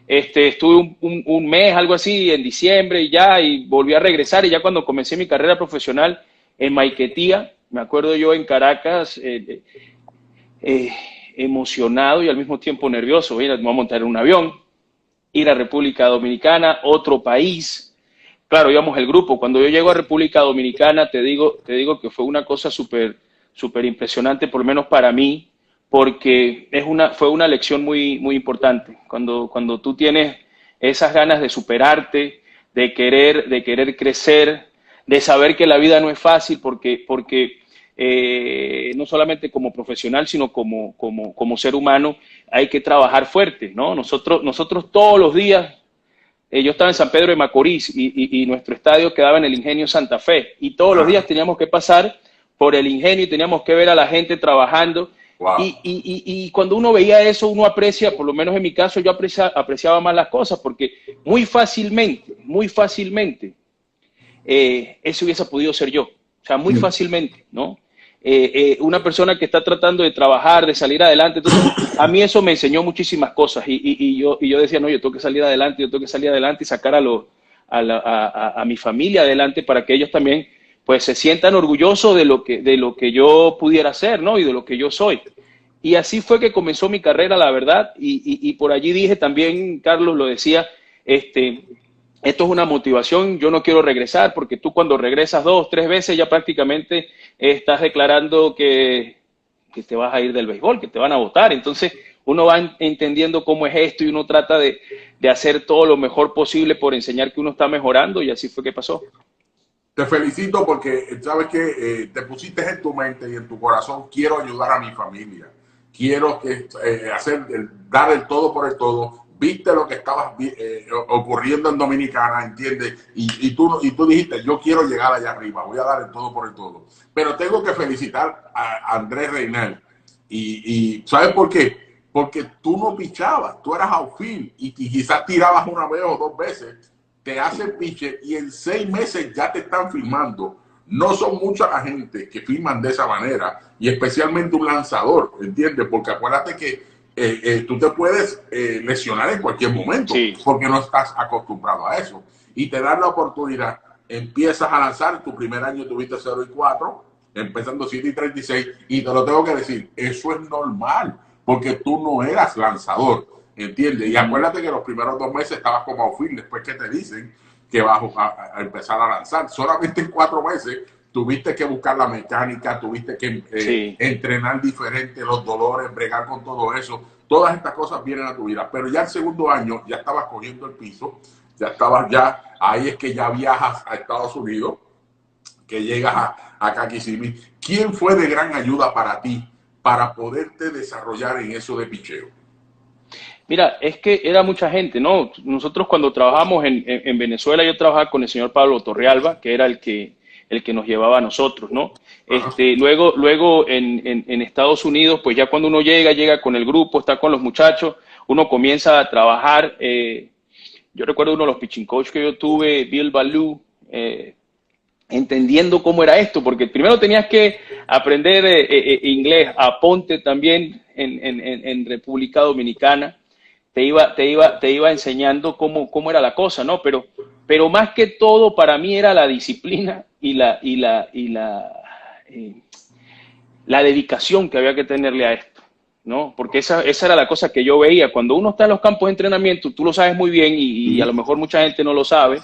[SPEAKER 2] estuve un mes, algo así, en diciembre y volví a regresar y ya cuando comencé mi carrera profesional en Maiquetía, me acuerdo yo en Caracas, eh, emocionado y al mismo tiempo nervioso. Mira, vamos a montar en un avión, ir a República Dominicana, otro país. Claro, íbamos el grupo. Cuando yo llego a República Dominicana, te digo que fue una cosa súper impresionante, por lo menos para mí, porque fue una lección muy importante. Cuando tú tienes esas ganas de superarte, de querer crecer, de saber que la vida no es fácil, porque no solamente como profesional, sino como ser humano, hay que trabajar fuerte, ¿no? Nosotros todos los días, yo estaba en San Pedro de Macorís y nuestro estadio quedaba en el Ingenio Santa Fe y todos los días
[SPEAKER 1] Ajá,
[SPEAKER 2] teníamos que pasar por el ingenio y teníamos que ver a la gente trabajando
[SPEAKER 1] wow.
[SPEAKER 2] y cuando uno veía eso, uno aprecia, por lo menos en mi caso, yo apreciaba más las cosas porque muy fácilmente, eso hubiese podido ser yo, o sea, muy fácilmente, ¿no? Una persona que está tratando de trabajar, de salir adelante. Entonces, a mí eso me enseñó muchísimas cosas y yo decía, no, yo tengo que salir adelante, yo tengo que salir adelante y sacar a mi familia adelante para que ellos también pues se sientan orgullosos de lo que yo pudiera hacer, ¿no? Y de lo que yo soy. Y así fue que comenzó mi carrera, la verdad, y por allí dije también, Carlos lo decía, esto es una motivación, yo no quiero regresar, porque tú cuando regresas 2, 3 veces ya prácticamente estás declarando que te vas a ir del béisbol, que te van a votar. Entonces uno va entendiendo cómo es esto y uno trata de hacer todo lo mejor posible por enseñar que uno está mejorando y así fue que pasó.
[SPEAKER 1] Te felicito porque sabes que te pusiste en tu mente y en tu corazón, quiero ayudar a mi familia, quiero dar el todo por el todo, viste lo que estaba ocurriendo en Dominicana, ¿entiendes? Y tú dijiste, yo quiero llegar allá arriba, voy a dar el todo por el todo. Pero tengo que felicitar a Andrés Reynal. Y ¿sabes por qué? Porque tú no pichabas, tú eras outfield y quizás tirabas una vez o dos veces, te hacen pitcher y en 6 meses ya te están firmando. No son mucha la gente que firman de esa manera y especialmente un lanzador, ¿entiendes? Porque acuérdate que tú te puedes lesionar en cualquier momento, sí, porque no estás acostumbrado a eso. Y te dan la oportunidad, empiezas a lanzar, tu primer año tuviste 0-4, empezando 7-36, y te lo tengo que decir, eso es normal, porque tú no eras lanzador, ¿entiendes? Y acuérdate que los primeros 2 meses estabas como outfield, después que te dicen que vas a empezar a lanzar. Solamente en 4 meses tuviste que buscar la mecánica, tuviste que sí, entrenar diferente, los dolores, bregar con todo eso. Todas estas cosas vienen a tu vida. Pero ya el segundo año ya estabas cogiendo el piso, ahí es que ya viajas a Estados Unidos, que llegas a Kakisimi. ¿Quién fue de gran ayuda para ti para poderte desarrollar en eso de picheo?
[SPEAKER 2] Mira, es que era mucha gente, ¿no? Nosotros cuando trabajamos en Venezuela, yo trabajaba con el señor Pablo Torrealba, que era el que nos llevaba a nosotros, ¿no? Luego en Estados Unidos, pues ya cuando uno llega con el grupo, está con los muchachos, uno comienza a trabajar. Yo recuerdo uno de los pitching coach que yo tuve, Bill Ballou, entendiendo cómo era esto, porque primero tenías que aprender inglés, aponte también en República Dominicana, te iba enseñando cómo era la cosa, ¿no? Pero más que todo para mí era la disciplina y la dedicación que había que tenerle a esto, ¿no? Porque esa era la cosa que yo veía. Cuando uno está en los campos de entrenamiento, tú lo sabes muy bien y a lo mejor mucha gente no lo sabe,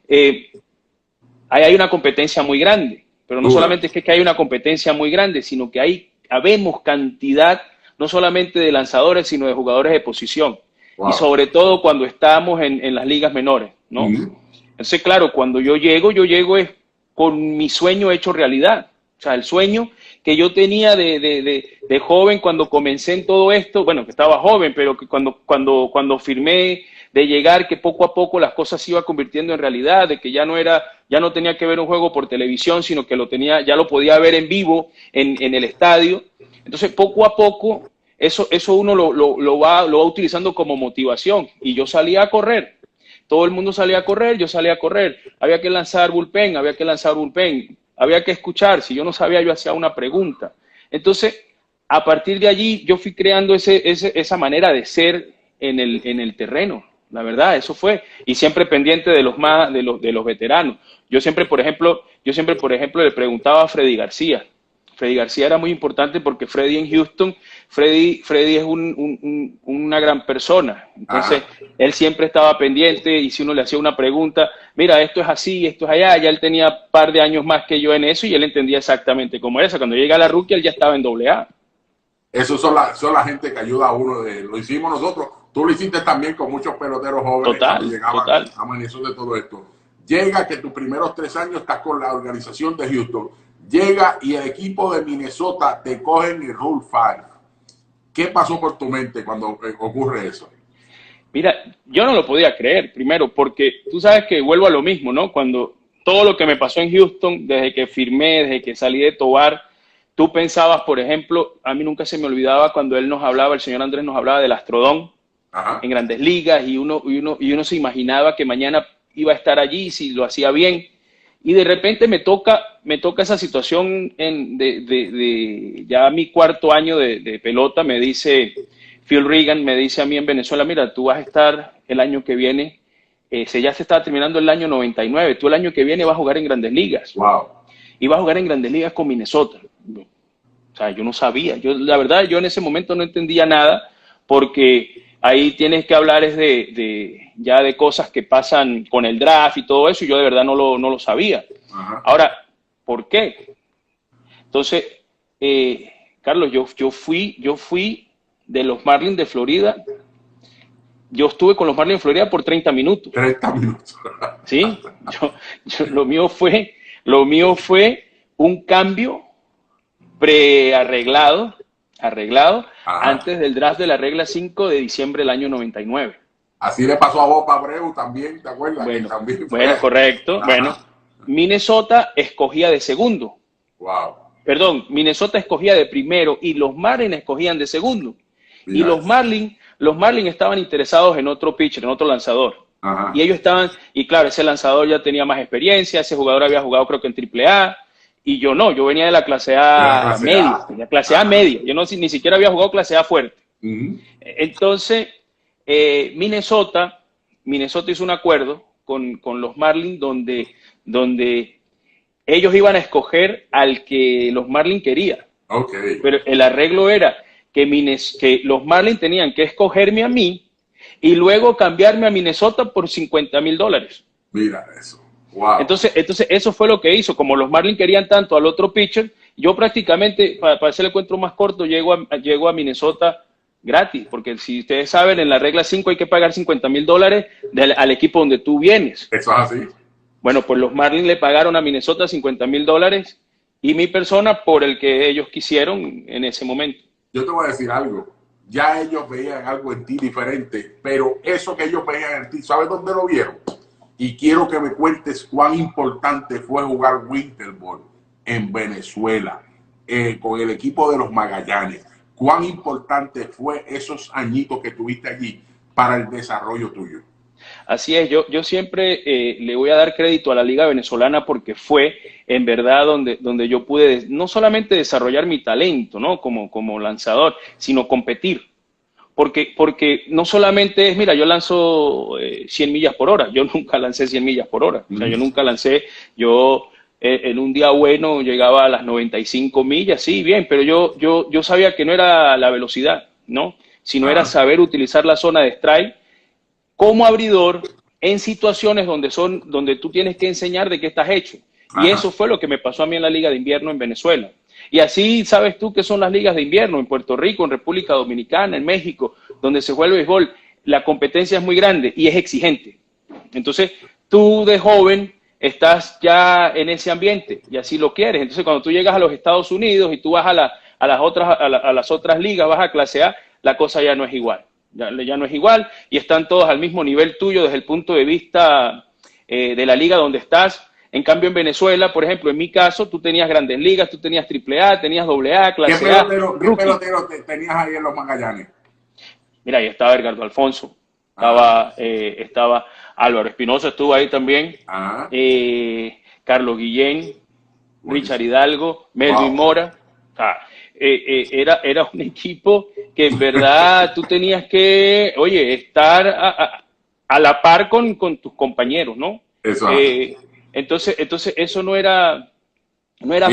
[SPEAKER 2] ahí hay una competencia muy grande, pero no solamente es que hay una competencia muy grande, sino que habemos cantidad, no solamente de lanzadores, sino de jugadores de posición. Wow. Y sobre todo cuando estamos en las ligas menores, ¿no? Entonces, claro, cuando yo llego es con mi sueño hecho realidad. O sea, el sueño que yo tenía de joven cuando comencé en todo esto, bueno, que estaba joven, pero que cuando firmé, de llegar, que poco a poco las cosas se iban convirtiendo en realidad, de que ya no tenía que ver un juego por televisión, sino que ya lo podía ver en vivo en el estadio. Entonces, poco a poco, eso uno lo va utilizando como motivación. Y yo salía a correr. Todo el mundo salía a correr, yo salía a correr. Había que lanzar bullpen, había que escuchar. Si yo no sabía, yo hacía una pregunta. Entonces, a partir de allí, yo fui creando esa manera de ser en el terreno. La verdad, eso fue. Y siempre pendiente de los veteranos. Yo siempre, por ejemplo, le preguntaba a Freddy García. Freddy García era muy importante porque Freddy en Houston, Freddy es una gran persona. Entonces, él siempre estaba pendiente y si uno le hacía una pregunta, mira, esto es así, esto es allá, ya él tenía un par de años más que yo en eso y él entendía exactamente cómo era eso. Cuando llega a la rookie, él ya estaba en AA.
[SPEAKER 1] Eso son la gente que ayuda a uno. Lo hicimos nosotros. Tú lo hiciste también con muchos peloteros jóvenes que llegaban a eso de todo esto. Llega que tus primeros 3 años estás con la organización de Houston. Llega y el equipo de Minnesota te coge en el Rule 5. ¿Qué pasó por tu mente cuando ocurre eso?
[SPEAKER 2] Mira, yo no lo podía creer, primero, porque tú sabes que vuelvo a lo mismo, ¿no? Cuando todo lo que me pasó en Houston, desde que firmé, desde que salí de Tovar, tú pensabas, por ejemplo, a mí nunca se me olvidaba cuando él nos hablaba, el señor Andrés nos hablaba del Astrodome en Grandes Ligas y uno se imaginaba que mañana iba a estar allí si lo hacía bien. Y de repente me toca esa situación de ya mi 4º año de pelota, me dice Phil Regan, me dice a mí en Venezuela, mira, tú vas a estar el año que viene, ya se está terminando el año 99, tú el año que viene vas a jugar en Grandes Ligas.
[SPEAKER 1] Wow.
[SPEAKER 2] Y vas a jugar en Grandes Ligas con Minnesota. O sea, yo no sabía, la verdad, yo en ese momento no entendía nada, porque ahí tienes que hablar ya de cosas que pasan con el draft y todo eso, y yo de verdad no lo sabía. Ahora, ¿por qué? Entonces, Carlos, yo fui de los Marlins de Florida. Yo estuve con los Marlins de Florida por 30 minutos.
[SPEAKER 1] 30 minutos.
[SPEAKER 2] Sí, lo mío fue un cambio arreglado antes del draft de la regla 5 de diciembre del año 99.
[SPEAKER 1] Así le pasó a Bob Abreu también, ¿te acuerdas?
[SPEAKER 2] Bueno,
[SPEAKER 1] Que también
[SPEAKER 2] bueno,
[SPEAKER 1] fue...
[SPEAKER 2] correcto.
[SPEAKER 1] Ajá.
[SPEAKER 2] Bueno, Minnesota escogía de segundo.
[SPEAKER 1] Wow.
[SPEAKER 2] Perdón, Minnesota escogía de primero y los Marlins escogían de segundo. Y
[SPEAKER 1] Mira eso.
[SPEAKER 2] Los Marlins estaban interesados en otro pitcher, en otro lanzador.
[SPEAKER 1] Ajá.
[SPEAKER 2] Y ellos estaban, y claro, ese lanzador ya tenía más experiencia, ese jugador había jugado creo que en AAA, y yo no, yo venía de la clase A media, de la clase A media, yo no, ni siquiera había jugado clase A fuerte. Entonces, Minnesota hizo un acuerdo con los Marlins donde ellos iban a escoger al que los Marlins querían.
[SPEAKER 1] Okay.
[SPEAKER 2] Pero el arreglo era que los Marlins tenían que escogerme a mí y luego cambiarme a Minnesota por $50,000.
[SPEAKER 1] Mira eso. Wow.
[SPEAKER 2] Entonces eso fue lo que hizo. Como los Marlins querían tanto al otro pitcher, yo prácticamente, para hacer el cuento más corto, llego a Minnesota gratis, porque si ustedes saben, en la regla 5 hay que pagar $50,000 al equipo donde tú vienes.
[SPEAKER 1] Eso es así.
[SPEAKER 2] Bueno, pues los Marlins le pagaron a Minnesota $50,000 y mi persona por el que ellos quisieron en ese momento.
[SPEAKER 1] Yo te voy a decir algo. Ya ellos veían algo en ti diferente, pero eso que ellos veían en ti, ¿sabes dónde lo vieron? Y quiero que me cuentes cuán importante fue jugar Winter Ball en Venezuela, con el equipo de los Magallanes. Cuán importante fue esos añitos que tuviste allí para el desarrollo tuyo.
[SPEAKER 2] Así es, yo siempre le voy a dar crédito a la Liga Venezolana porque fue en verdad donde yo pude no solamente desarrollar mi talento, ¿no? como lanzador, sino competir. Porque no solamente es, mira, yo lanzo 100 millas por hora, yo nunca lancé 100 millas por hora, o sea, yo nunca lancé, en un día bueno llegaba a las 95 millas, sí, bien, pero yo sabía que no era la velocidad, ¿no? Sino era saber utilizar la zona de strike como abridor en situaciones donde tú tienes que enseñar de qué estás hecho. Y eso fue lo que me pasó a mí en la Liga de Invierno en Venezuela. Y así sabes tú que son las ligas de invierno en Puerto Rico, en República Dominicana, en México, donde se juega el béisbol. La competencia es muy grande y es exigente. Entonces, tú de joven estás ya en ese ambiente y así lo quieres. Entonces, cuando tú llegas a los Estados Unidos y tú vas a las otras ligas, vas a clase A, la cosa ya no es igual. Ya no es igual y están todos al mismo nivel tuyo desde el punto de vista de la liga donde estás. En cambio, en Venezuela, por ejemplo, en mi caso, tú tenías grandes ligas, tú tenías AAA, tenías AA, clase A.
[SPEAKER 1] ¿Qué pelotero tenías ahí en los Magallanes?
[SPEAKER 2] Mira, ahí estaba Edgardo Alfonso, estaba Álvaro Espinosa, estuvo ahí también, Carlos Guillén, Richard Hidalgo, Melvin Mora. Era un equipo que en verdad tú tenías que, oye, estar a la par con tus compañeros, ¿no?
[SPEAKER 1] Eso.
[SPEAKER 2] Entonces eso no era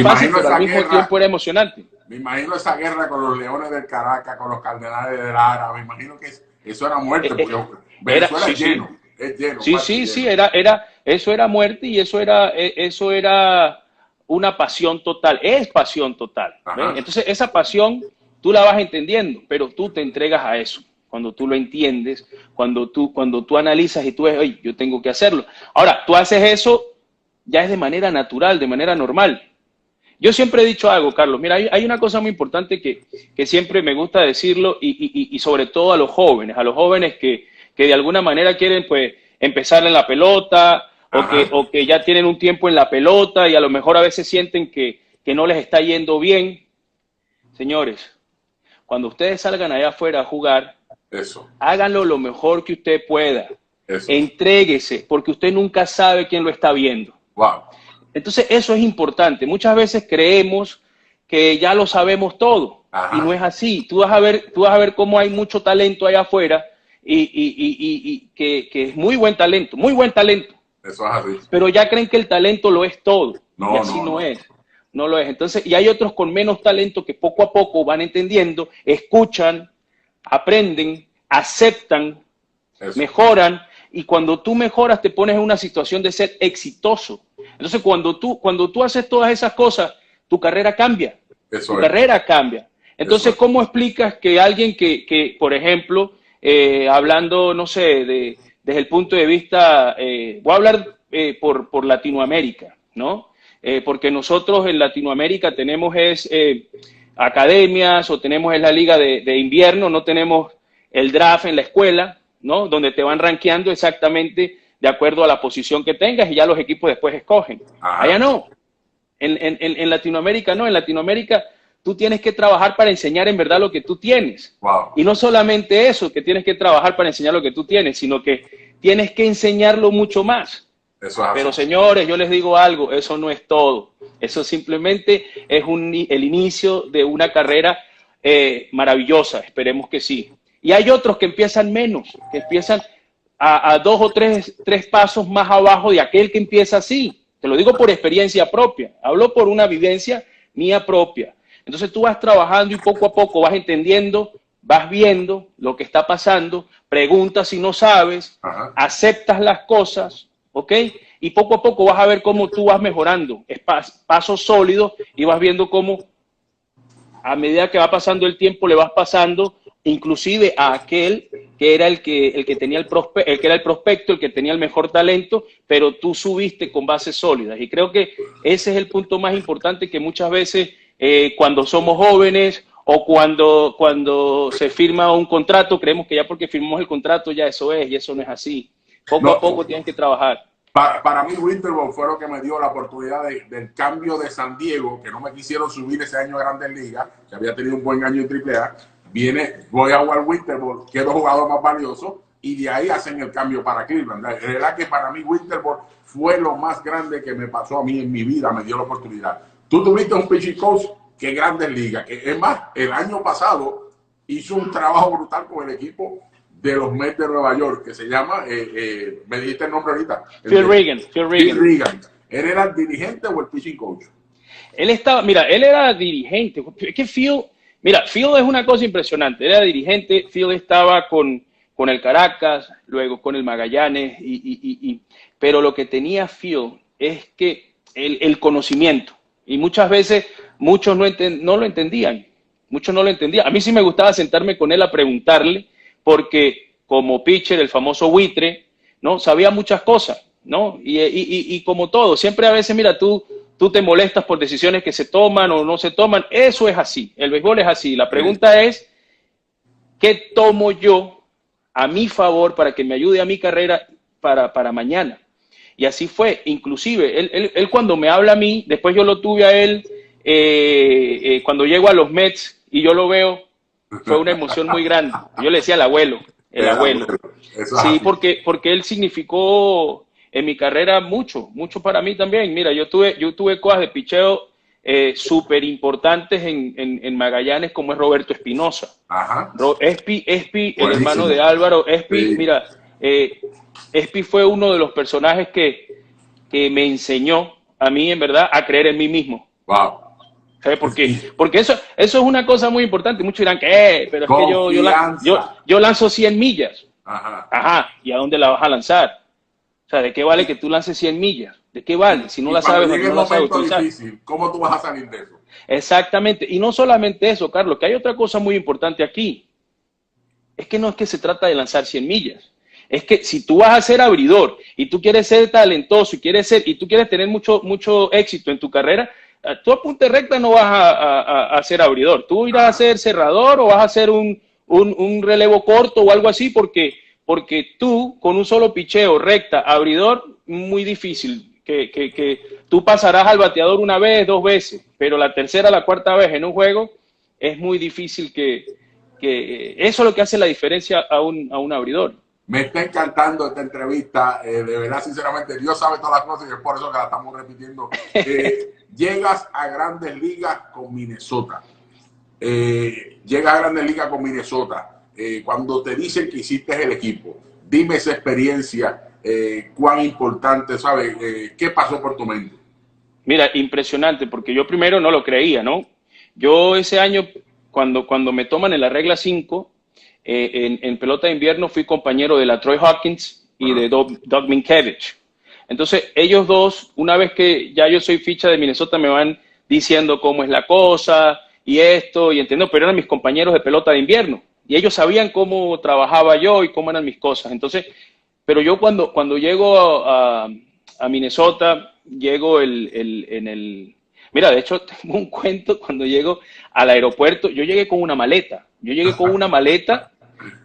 [SPEAKER 2] fácil, pero al mismo tiempo era emocionante.
[SPEAKER 1] Me imagino esa guerra con los Leones del Caracas, con los Cardenales de Lara, me imagino que eso era muerte, porque Venezuela es lleno. Sí, eso era muerte y eso era una pasión total, es pasión total. Entonces esa pasión tú la vas entendiendo, pero tú te entregas a eso. Cuando tú lo entiendes, cuando tú analizas y tú ves, oye, yo tengo que hacerlo. Ahora, tú haces eso ya es de manera natural, de manera normal. Yo siempre he dicho algo, Carlos, mira, hay una cosa muy importante que siempre me gusta decirlo y sobre todo a los jóvenes que de alguna manera quieren pues empezar en la pelota o que ya tienen un tiempo en la pelota y a lo mejor a veces sienten que no les está yendo bien. Señores, cuando ustedes salgan allá afuera a jugar, háganlo lo mejor que usted pueda. Entréguese, porque usted nunca sabe quién lo está viendo. Wow.
[SPEAKER 2] Entonces eso es importante. Muchas veces creemos que ya lo sabemos todo y no es así. Tú vas a ver cómo hay mucho talento allá afuera y que es muy buen talento.
[SPEAKER 1] Eso es así.
[SPEAKER 2] Pero ya creen que el talento lo es todo y así no es. No lo es. Entonces, y hay otros con menos talento que poco a poco van entendiendo, escuchan, aprenden, aceptan, mejoran. Y cuando tú mejoras, te pones en una situación de ser exitoso. Entonces, cuando tú haces todas esas cosas, tu carrera cambia. Carrera cambia. Entonces, ¿cómo explicas que alguien que por ejemplo, hablando, no sé, desde el punto de vista, voy a hablar por Latinoamérica, ¿no? Porque nosotros en Latinoamérica tenemos academias o tenemos la liga de invierno, no tenemos el draft en la escuela, ¿no? Donde te van rankeando exactamente de acuerdo a la posición que tengas y ya los equipos después escogen.
[SPEAKER 1] Ajá.
[SPEAKER 2] Allá no. En Latinoamérica no. En Latinoamérica tú tienes que trabajar para enseñar en verdad lo que tú tienes.
[SPEAKER 1] Wow.
[SPEAKER 2] Y no solamente eso, que tienes que trabajar para enseñar lo que tú tienes, sino que tienes que enseñarlo mucho más.
[SPEAKER 1] Eso es así.
[SPEAKER 2] Pero señores, yo les digo algo, eso no es todo. Eso simplemente es el inicio de una carrera maravillosa, esperemos que sí. Y hay otros que empiezan menos, que empiezan a 2 o 3 pasos más abajo de aquel que empieza así. Te lo digo por experiencia propia, hablo por una vivencia mía propia. Entonces tú vas trabajando y poco a poco vas entendiendo, vas viendo lo que está pasando, preguntas si no sabes,
[SPEAKER 1] Ajá.
[SPEAKER 2] aceptas las cosas, ¿ok? Y poco a poco vas a ver cómo tú vas mejorando. Es pasos sólidos y vas viendo cómo a medida que va pasando el tiempo le vas pasando inclusive a aquel que era el que tenía el que era el prospecto, el que tenía el mejor talento, pero tú subiste con bases sólidas. Y creo que ese es el punto más importante que muchas veces cuando somos jóvenes o cuando se firma un contrato, creemos que ya porque firmamos el contrato ya eso es, y eso no es así. Poco a poco tienes que trabajar.
[SPEAKER 1] Para mí, Winterboro fue lo que me dio la oportunidad del cambio de San Diego, que no me quisieron subir ese año a Grandes Ligas, que había tenido un buen año en AAA. Voy a jugar Winterboro, quedo jugador más valioso, y de ahí hacen el cambio para Cleveland. La verdad que para mí Winterboro fue lo más grande que me pasó a mí en mi vida, me dio la oportunidad. Tú tuviste un pitching coach que Grandes Ligas, que es más, el año pasado hizo un trabajo brutal con el equipo de los Mets de Nueva York, que se llama, me dijiste el nombre ahorita.
[SPEAKER 2] Phil Regan.
[SPEAKER 1] ¿Él era el dirigente o el pitching coach?
[SPEAKER 2] Él era dirigente. Es que Phil es una cosa impresionante. Él era dirigente, Phil estaba con el Caracas, luego con el Magallanes, pero lo que tenía Phil es que el conocimiento, y muchas veces muchos no lo entendían. Muchos no lo entendían. A mí sí me gustaba sentarme con él a preguntarle, porque como pitcher, el famoso buitre, ¿no? Sabía muchas cosas, ¿no? Y como todo, siempre a veces, mira, tú te molestas por decisiones que se toman o no se toman. Eso es así, el béisbol es así. La pregunta es, ¿qué tomo yo a mi favor para que me ayude a mi carrera para mañana? Y así fue, inclusive, él cuando me habla a mí, después yo lo tuve a él, cuando llego a los Mets y yo lo veo, fue una emoción muy grande. Yo le decía al abuelo, el abuelo. Sí, porque él significó en mi carrera mucho para mí también. Mira, yo tuve cosas de picheo súper importantes en Magallanes, como es Roberto Espinosa.
[SPEAKER 1] Ajá.
[SPEAKER 2] Espi, el hermano de Álvaro. Espi, sí. Mira, Espi fue uno de los personajes que me enseñó a mí, en verdad, a creer en mí mismo.
[SPEAKER 1] Wow.
[SPEAKER 2] ¿Sabes por qué? Porque eso es una cosa muy importante. Muchos dirán que, pero es que yo lanzo 100 millas. Ajá. ¿Y a dónde la vas a lanzar? O sea, ¿de qué vale que tú lances 100 millas? ¿De qué vale? Si no la sabes, no la sabes utilizar.
[SPEAKER 1] Difícil, ¿cómo tú vas a salir de eso?
[SPEAKER 2] Exactamente. Y no solamente eso, Carlos, que hay otra cosa muy importante aquí. Es que no es que se trata de lanzar 100 millas. Es que si tú vas a ser abridor y tú quieres ser talentoso y tú quieres tener mucho éxito en tu carrera, tú a punta recta no vas a ser abridor. Tú irás a ser cerrador o vas a hacer un relevo corto o algo así, porque tú con un solo picheo, recta, abridor, muy difícil. Que tú pasarás al bateador una vez, 2 veces, pero la tercera, la cuarta vez en un juego es muy difícil que eso es lo que hace la diferencia a un abridor.
[SPEAKER 1] Me está encantando esta entrevista, de verdad, sinceramente, Dios sabe todas las cosas y es por eso que la estamos repitiendo. Llegas a Grandes Ligas con Minnesota. Cuando te dicen que hiciste el equipo, dime esa experiencia, cuán importante, ¿sabes? ¿Qué pasó por tu mente?
[SPEAKER 2] Mira, impresionante, porque yo primero no lo creía, ¿no? Yo ese año, cuando me toman en la regla 5, en pelota de invierno fui compañero de la Troy Hawkins y de Doug Mientkiewicz. Entonces, ellos dos, una vez que ya yo soy ficha de Minnesota, me van diciendo cómo es la cosa y esto, y entiendo, pero eran mis compañeros de pelota de invierno. Y ellos sabían cómo trabajaba yo y cómo eran mis cosas. Entonces, pero yo cuando llego a Minnesota, llego Mira, de hecho, tengo un cuento cuando llego al aeropuerto. Yo llegué con una maleta.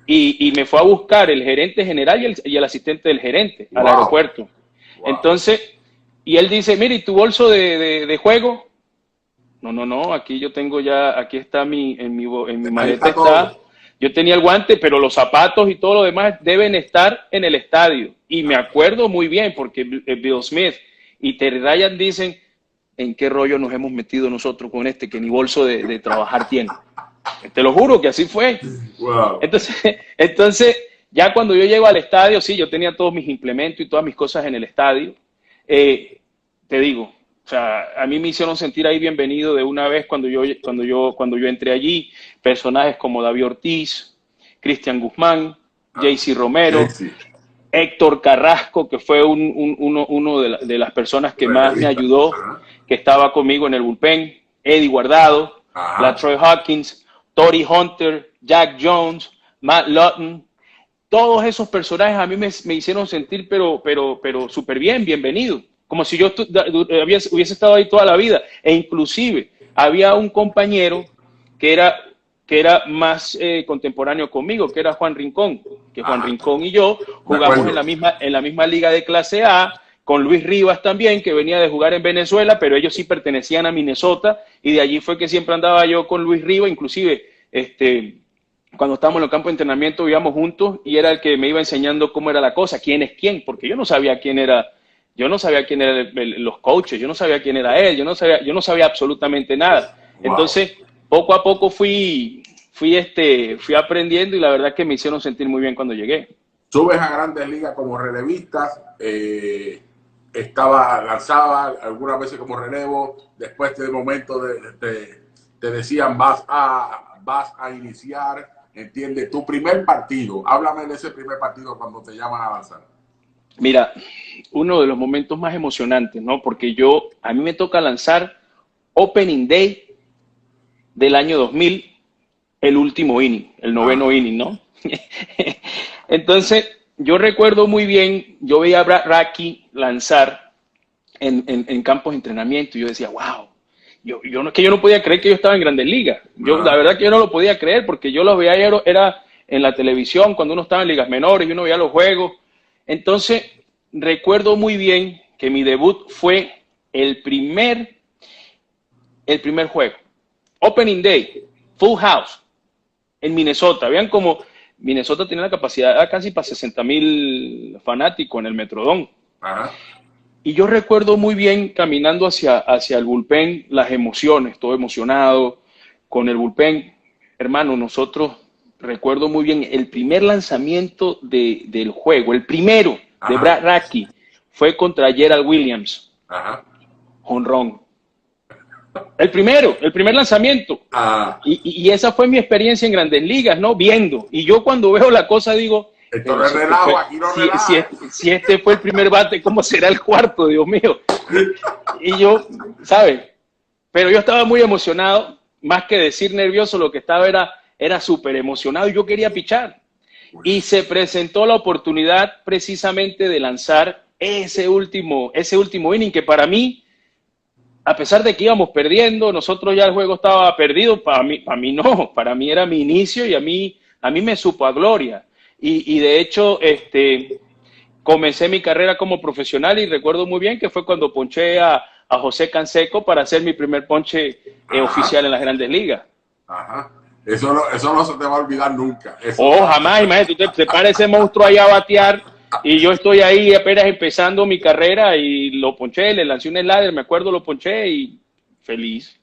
[SPEAKER 2] y me fue a buscar el gerente general y el asistente del gerente al aeropuerto. Entonces, y él dice, mire, ¿y tu bolso de juego? No, aquí yo tengo ya, aquí está en mi maleta está. Yo tenía el guante, pero los zapatos y todo lo demás deben estar en el estadio. Y me acuerdo muy bien, porque Bill Smith y Terry Ryan dicen, ¿en qué rollo nos hemos metido nosotros con este que ni bolso de trabajar tiene? Te lo juro que así fue.
[SPEAKER 1] Wow.
[SPEAKER 2] Entonces, ya cuando yo llego al estadio, sí, yo tenía todos mis implementos y todas mis cosas en el estadio. Te digo, o sea, a mí me hicieron sentir ahí bienvenido de una vez cuando yo entré allí. Personajes como David Ortiz, Cristian Guzmán, JC Romero, Héctor Carrasco, que fue uno de las personas que más me ayudó, que estaba conmigo en el bullpen, Eddie Guardado, Latroy Hawkins, Tory Hunter, Jack Jones, Matt Lawton. Todos esos personajes a mí me hicieron sentir pero súper bien, bienvenido, como si yo hubiese estado ahí toda la vida. E inclusive había un compañero que era más contemporáneo conmigo, que era Juan Rincón, que Juan Rincón y yo jugamos en la misma liga de clase A, con Luis Rivas también, que venía de jugar en Venezuela, pero ellos sí pertenecían a Minnesota, y de allí fue que siempre andaba yo con Luis Rivas. Inclusive, cuando estábamos en el campo de entrenamiento vivíamos juntos, y era el que me iba enseñando cómo era la cosa, quién es quién, porque yo no sabía quién eran los coaches, yo no sabía quién era él, yo no sabía absolutamente nada. Wow. Entonces, poco a poco fui aprendiendo, y la verdad que me hicieron sentir muy bien cuando llegué.
[SPEAKER 1] Subes a Grandes Ligas como relevista, lanzaba algunas veces como relevo, después de momento te decían vas a iniciar, ¿entiendes? Tu primer partido, háblame de ese primer partido cuando te llaman a lanzar.
[SPEAKER 2] Mira, uno de los momentos más emocionantes, ¿no? Porque a mí me toca lanzar Opening Day del año 2000, el último inning, el noveno inning, ¿no? Entonces, yo recuerdo muy bien, yo veía a Brad Radke lanzar en campos de entrenamiento, y yo decía, wow, yo no podía creer que yo estaba en Grandes Ligas. La verdad que yo no lo podía creer, porque yo lo veía, era en la televisión, cuando uno estaba en ligas menores, y uno veía los juegos. Entonces, recuerdo muy bien que mi debut fue el primer juego. Opening Day, Full House, en Minnesota. Vean cómo Minnesota tiene la capacidad casi para 60,000 fanáticos en el Metrodome. Y yo recuerdo muy bien caminando hacia el bullpen, las emociones, todo emocionado con el bullpen. Hermano, recuerdo muy bien el primer lanzamiento del juego, el primero de Brad Radke, fue contra Gerald Williams. Jonrón. El primer lanzamiento. Y esa fue mi experiencia en Grandes Ligas, ¿no? Viendo. Y yo cuando veo la cosa digo, si este fue el primer bate, ¿cómo será el cuarto, Dios mío? Y yo, ¿sabes? Pero yo estaba muy emocionado, más que decir nervioso, lo que estaba era súper emocionado, y yo quería pichar. Y se presentó la oportunidad precisamente de lanzar ese último inning, que para mí, a pesar de que íbamos perdiendo, nosotros ya el juego estaba perdido, para mí no, para mí era mi inicio, y a mí me supo a gloria. Y de hecho, comencé mi carrera como profesional, y recuerdo muy bien que fue cuando ponché a José Canseco para hacer mi primer ponche oficial en las Grandes Ligas.
[SPEAKER 1] Eso no se te va a olvidar nunca.
[SPEAKER 2] Jamás, imagínate, te para ese monstruo ahí a batear, y yo estoy ahí apenas empezando mi carrera, y lo ponché, le lancé un slider, me acuerdo, lo ponché, y feliz.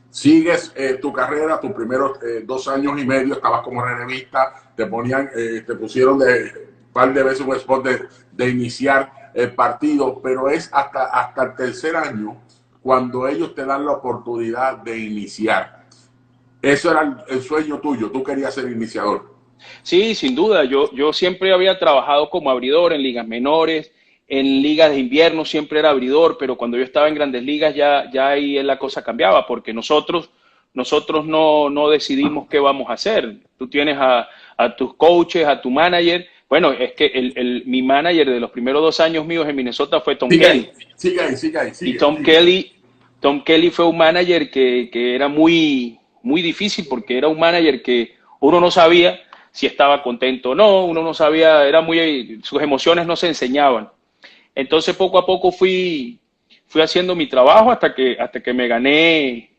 [SPEAKER 1] Sigues tu carrera, tus primeros 2 años y medio, estabas como relevista, te pusieron un par de veces un spot de iniciar el partido, pero es hasta el tercer año cuando ellos te dan la oportunidad de iniciar. Eso era el sueño tuyo, tú querías ser iniciador.
[SPEAKER 2] Sí, sin duda, yo siempre había trabajado como abridor en ligas menores, en ligas de invierno siempre era abridor, pero cuando yo estaba en Grandes Ligas ya ahí la cosa cambiaba, porque nosotros no decidimos qué vamos a hacer. Tú tienes a tus coaches, a tu manager. Bueno, es que mi manager de los primeros 2 años míos en Minnesota fue Tom Kelly.
[SPEAKER 1] Sigue ahí.
[SPEAKER 2] Y Tom Kelly fue un manager que era muy, muy difícil, porque era un manager que uno no sabía si estaba contento o no, uno no sabía, sus emociones no se enseñaban. Entonces poco a poco fui haciendo mi trabajo hasta que me gané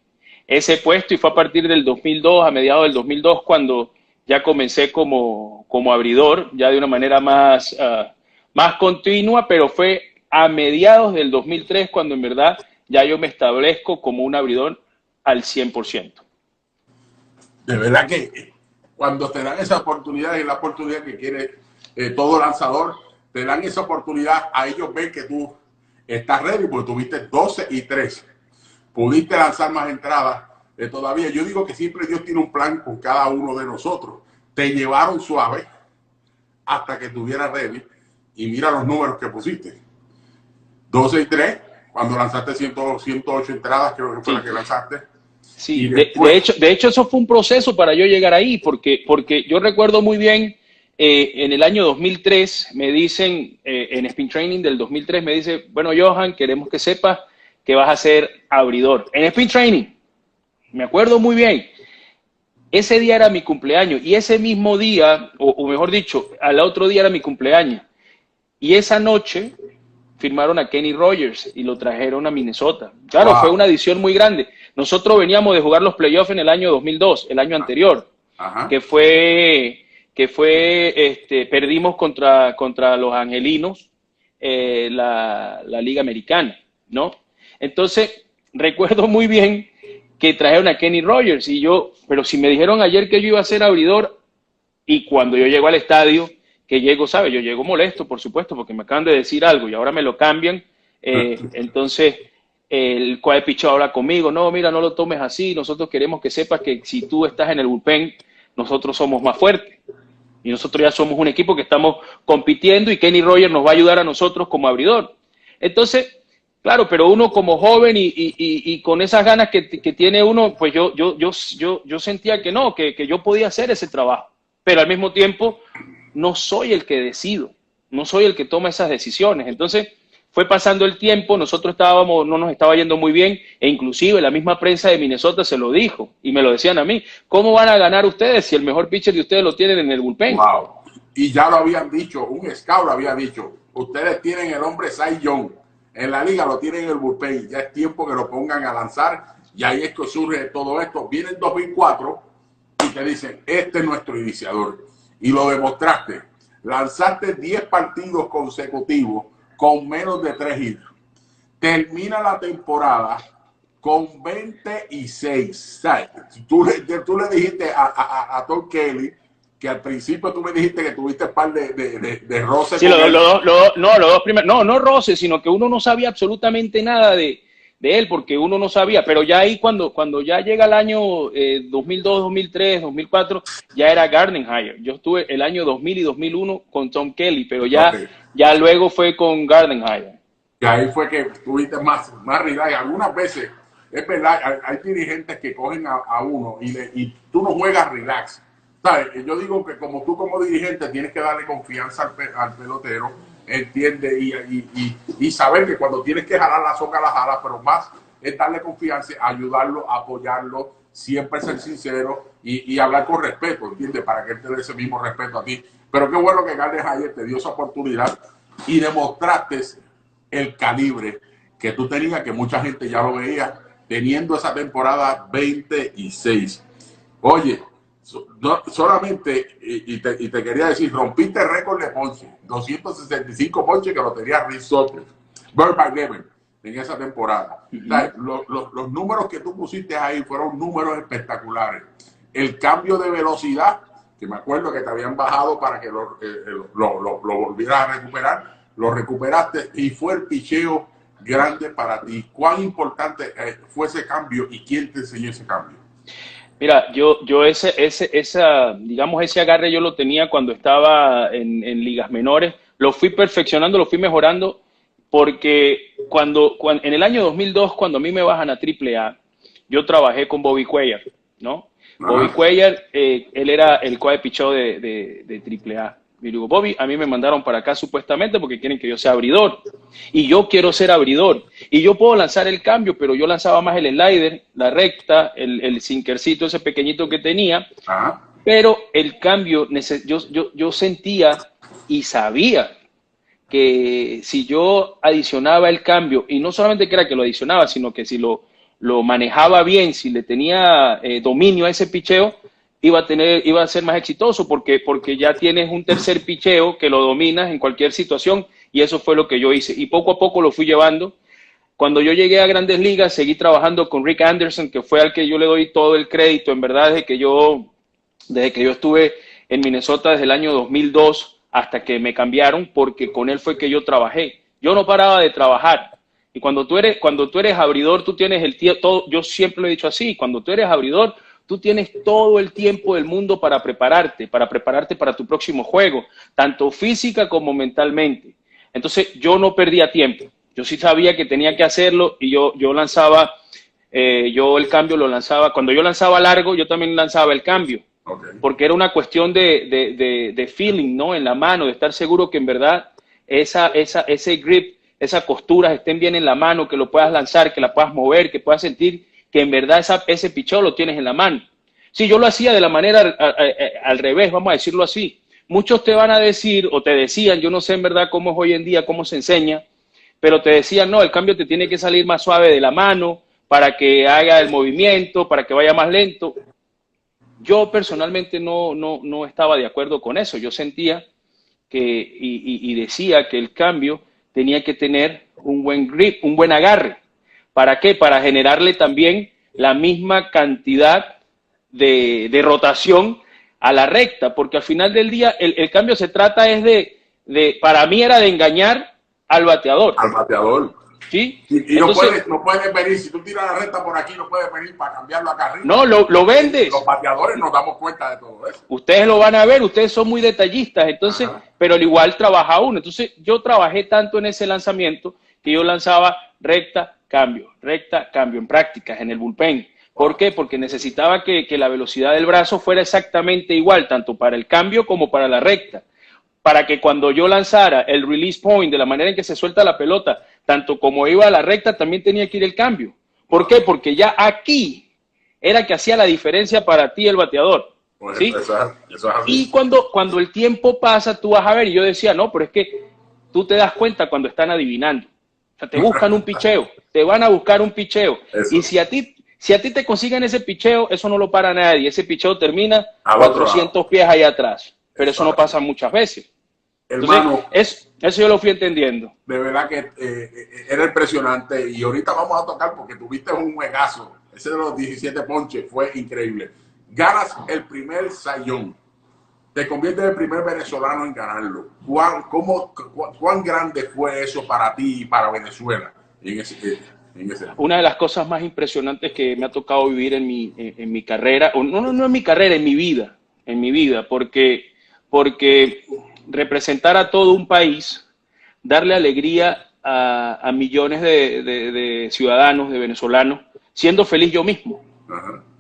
[SPEAKER 2] ese puesto, y fue a partir del 2002, a mediados del 2002, cuando ya comencé como abridor, ya de una manera más continua, pero fue a mediados del 2003 cuando en verdad ya yo me establezco como un abridor al 100%.
[SPEAKER 1] De verdad que cuando te dan esa oportunidad, es la oportunidad que quiere todo lanzador, te dan esa oportunidad, a ellos ven que tú estás ready, porque tuviste 12-3. Pudiste lanzar más entradas todavía. Yo digo que siempre Dios tiene un plan con cada uno de nosotros. Te llevaron suave hasta que estuvieras ready, y mira los números que pusiste. 12-3, cuando lanzaste 108 entradas, creo que fue la que lanzaste.
[SPEAKER 2] Sí, después... de hecho eso fue un proceso para yo llegar ahí, porque yo recuerdo muy bien, en el año 2003 me dicen, en Spin Training del 2003 me dice, bueno, Johan, queremos que sepas que vas a ser abridor. En Spin Training, me acuerdo muy bien, ese día era mi cumpleaños, y ese mismo día, o mejor dicho, al otro día era mi cumpleaños, y esa noche firmaron a Kenny Rogers y lo trajeron a Minnesota. Claro, wow. Fue una adición muy grande. Nosotros veníamos de jugar los playoffs en el año 2002, el año anterior, perdimos contra los Angelinos, la Liga Americana, ¿no? Entonces, recuerdo muy bien que trajeron a Kenny Rogers, y pero si me dijeron ayer que yo iba a ser abridor, y cuando yo llego al estadio, que llego, ¿sabes? Yo llego molesto, por supuesto, porque me acaban de decir algo y ahora me lo cambian. Entonces, el cual pichó habla conmigo, no, mira, no lo tomes así, nosotros queremos que sepas que si tú estás en el bullpen, nosotros somos más fuertes. Y nosotros ya somos un equipo que estamos compitiendo, y Kenny Rogers nos va a ayudar a nosotros como abridor. Entonces, claro, pero uno como joven y con esas ganas que tiene uno, pues yo sentía que no, que yo podía hacer ese trabajo. Pero al mismo tiempo, no soy el que decido, no soy el que toma esas decisiones. Entonces, fue pasando el tiempo, nosotros no nos estaba yendo muy bien, e inclusive la misma prensa de Minnesota se lo dijo, y me lo decían a mí, ¿cómo van a ganar ustedes si el mejor pitcher de ustedes lo tienen en el bullpen?
[SPEAKER 1] Wow. Y ya lo habían dicho, un scout lo había dicho, ustedes tienen el hombre Cy Young, en la liga lo tienen en el bullpen, ya es tiempo que lo pongan a lanzar, y ahí es que surge todo esto. Viene el 2004 y te dicen, este es nuestro iniciador. Y lo demostraste. Lanzaste 10 partidos consecutivos con menos de 3 hits. Termina la temporada con 26. ¿Sabes? Tú le dijiste a Tom Kelly, que al principio tú me dijiste que tuviste un par de roces.
[SPEAKER 2] Sí, los dos primeros. No roces, sino que uno no sabía absolutamente nada de él, porque uno no sabía, pero ya ahí cuando ya llega el año 2002, 2003, 2004, ya era Gardenhire. Yo estuve el año 2000 y 2001 con Tom Kelly, pero ya luego fue con Gardenhire.
[SPEAKER 1] Y ahí fue que tuviste más relax. Algunas veces, es verdad, hay dirigentes que cogen a uno y tú no juegas relax. ¿Sabes? Yo digo que como tú como dirigente tienes que darle confianza al pelotero, entiende, y saber que cuando tienes que jalar la soga, la jala, pero más es darle confianza, ayudarlo, apoyarlo, siempre ser sincero y hablar con respeto, entiende, para que él te dé ese mismo respeto a ti. Pero qué bueno que Gardenhire te dio esa oportunidad y demostraste el calibre que tú tenías, que mucha gente ya lo veía, teniendo esa temporada 26. Oye, no, solamente, y te quería decir, rompiste el récord de ponche, 265 ponches que lo tenía Rick Sutter, Bird by Devin, en esa temporada. Los números que tú pusiste ahí fueron números espectaculares. El cambio de velocidad, que me acuerdo que te habían bajado para que lo volvieras a recuperar, lo recuperaste, y fue el picheo grande para ti. ¿Cuán importante fue ese cambio y quién te enseñó ese cambio?
[SPEAKER 2] Mira, ese agarre yo lo tenía cuando estaba en ligas menores, lo fui perfeccionando, lo fui mejorando, porque cuando en el año 2002, cuando a mí me bajan a AAA, yo trabajé con Bobby Cuellar, ¿no? Bobby Cuellar, él era el cual pichó de AAA. Y digo, Bobby, a mí me mandaron para acá supuestamente porque quieren que yo sea abridor. Y yo quiero ser abridor. Y yo puedo lanzar el cambio, pero yo lanzaba más el slider, la recta, el sinkercito ese pequeñito que tenía. Pero el cambio, yo sentía y sabía que si yo adicionaba el cambio, y no solamente que era que lo adicionaba, sino que si lo manejaba bien, si le tenía dominio a ese picheo, iba a ser más exitoso porque ya tienes un tercer picheo que lo dominas en cualquier situación, y eso fue lo que yo hice. Y poco a poco lo fui llevando. Cuando yo llegué a Grandes Ligas, seguí trabajando con Rick Anderson, que fue al que yo le doy todo el crédito, en verdad, desde que yo estuve en Minnesota desde el año 2002 hasta que me cambiaron, porque con él fue que yo trabajé. Yo no paraba de trabajar. Y cuando tú eres abridor, tú tienes el tiempo, yo siempre lo he dicho así, cuando tú eres abridor, tú tienes todo el tiempo del mundo para prepararte para tu próximo juego, tanto física como mentalmente. Entonces, yo no perdía tiempo. Yo sí sabía que tenía que hacerlo y yo lanzaba, yo el cambio lo lanzaba. Cuando yo lanzaba largo, yo también lanzaba el cambio. Okay. Porque era una cuestión de feeling, ¿no? En la mano, de estar seguro que en verdad ese grip, esas costuras estén bien en la mano, que lo puedas lanzar, que la puedas mover, que puedas sentir que en verdad ese picheo lo tienes en la mano. Sí, yo lo hacía de la manera al revés, vamos a decirlo así. Muchos te van a decir, o te decían, yo no sé en verdad cómo es hoy en día, cómo se enseña, pero te decían, no, el cambio te tiene que salir más suave de la mano para que haga el movimiento, para que vaya más lento. Yo personalmente no estaba de acuerdo con eso. Yo sentía y decía que el cambio tenía que tener un buen grip, un buen agarre. ¿Para qué? Para generarle también la misma cantidad de rotación a la recta, porque al final del día el cambio se trata para mí era de engañar al bateador.
[SPEAKER 1] Al bateador.
[SPEAKER 2] ¿Sí?
[SPEAKER 1] Y entonces, no puedes venir, si tú tiras la recta por aquí, no puedes venir para cambiarlo acá arriba.
[SPEAKER 2] No, lo vendes.
[SPEAKER 1] Los bateadores nos damos cuenta de todo eso.
[SPEAKER 2] Ustedes lo van a ver, ustedes son muy detallistas, entonces, pero al igual trabaja uno. Entonces, yo trabajé tanto en ese lanzamiento que yo lanzaba recta, cambio, en prácticas, en el bullpen. ¿Por qué? Porque necesitaba que la velocidad del brazo fuera exactamente igual, tanto para el cambio como para la recta. Para que cuando yo lanzara el release point, de la manera en que se suelta la pelota, tanto como iba a la recta, también tenía que ir el cambio. ¿Por qué? Porque ya aquí era que hacía la diferencia para ti el bateador. Pues ¿sí? Eso es así. Y cuando el tiempo pasa, tú vas a ver, y yo decía, no, pero es que tú te das cuenta cuando están adivinando. O sea, te buscan un picheo, te van a buscar un picheo. Eso. Y si a ti te consiguen ese picheo, eso no lo para nadie. Ese picheo termina a 400 pies allá atrás. Pero eso no pasa muchas veces. Hermano, entonces, eso yo lo fui entendiendo.
[SPEAKER 1] De verdad que era impresionante. Y ahorita vamos a tocar porque tuviste un juegazo. Ese de los 17 ponches fue increíble. Ganas el primer sayón. Te conviertes en el primer venezolano en ganarlo. ¿Cuán grande fue eso para ti y para Venezuela en ese
[SPEAKER 2] Una de las cosas más impresionantes que me ha tocado vivir en mi carrera, o no en mi carrera, en mi vida, porque representar a todo un país, darle alegría a millones de ciudadanos, de venezolanos, siendo feliz yo mismo.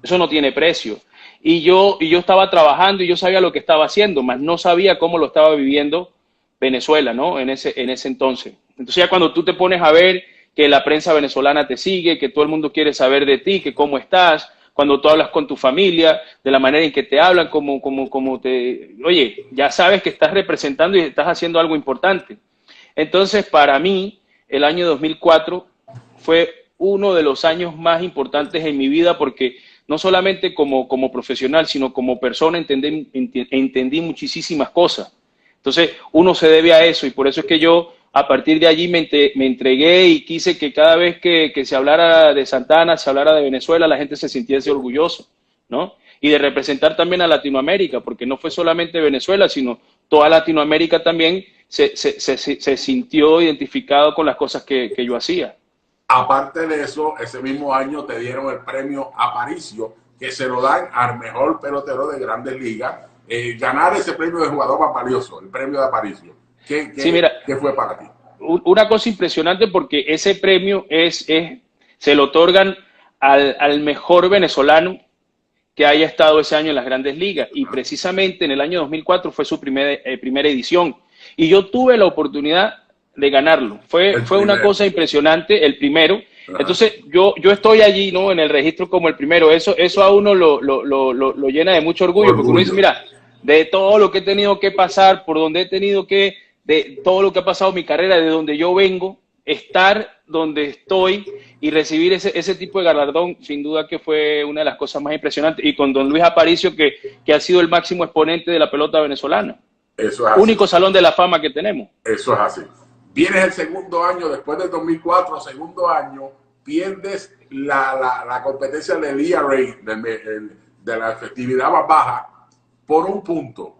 [SPEAKER 2] Eso no tiene precio. Y yo estaba trabajando y yo sabía lo que estaba haciendo, mas no sabía cómo lo estaba viviendo Venezuela, ¿no? En ese entonces. Entonces ya cuando tú te pones a ver que la prensa venezolana te sigue, que todo el mundo quiere saber de ti, que cómo estás, cuando tú hablas con tu familia, de la manera en que te hablan, oye, ya sabes que estás representando y estás haciendo algo importante. Entonces, para mí, el año 2004 fue uno de los años más importantes en mi vida porque no solamente como profesional, sino como persona entendí muchísimas cosas. Entonces, uno se debe a eso y por eso es que yo a partir de allí me entregué y quise que cada vez que se hablara de Santana, se hablara de Venezuela, la gente se sintiese orgulloso, ¿no? Y de representar también a Latinoamérica, porque no fue solamente Venezuela, sino toda Latinoamérica también se sintió identificado con las cosas que yo hacía.
[SPEAKER 1] Aparte de eso, ese mismo año te dieron el premio Aparicio, que se lo dan al mejor pelotero de Grandes Ligas. Ganar ese premio de jugador más valioso, el premio de Aparicio. ¿Qué fue para ti?
[SPEAKER 2] Una cosa impresionante porque ese premio se lo otorgan al mejor venezolano que haya estado ese año en las Grandes Ligas. Y precisamente en el año 2004 fue su primera edición. Y yo tuve la oportunidad de ganarlo. Fue una cosa impresionante, el primero. Entonces, yo estoy allí, ¿no? En el registro como el primero. Eso a uno lo llena de mucho orgullo, porque uno dice, mira, de todo lo que he tenido que pasar, por donde he tenido que, de todo lo que ha pasado en mi carrera, de donde yo vengo, estar donde estoy y recibir ese tipo de galardón, sin duda que fue una de las cosas más impresionantes. Y con don Luis Aparicio, que ha sido el máximo exponente de la pelota venezolana.
[SPEAKER 1] Eso es así.
[SPEAKER 2] Único salón de la fama que tenemos.
[SPEAKER 1] Eso es así. Vienes el segundo año, después del 2004, segundo año, pierdes la competencia del ERA, de la efectividad más baja, por un punto.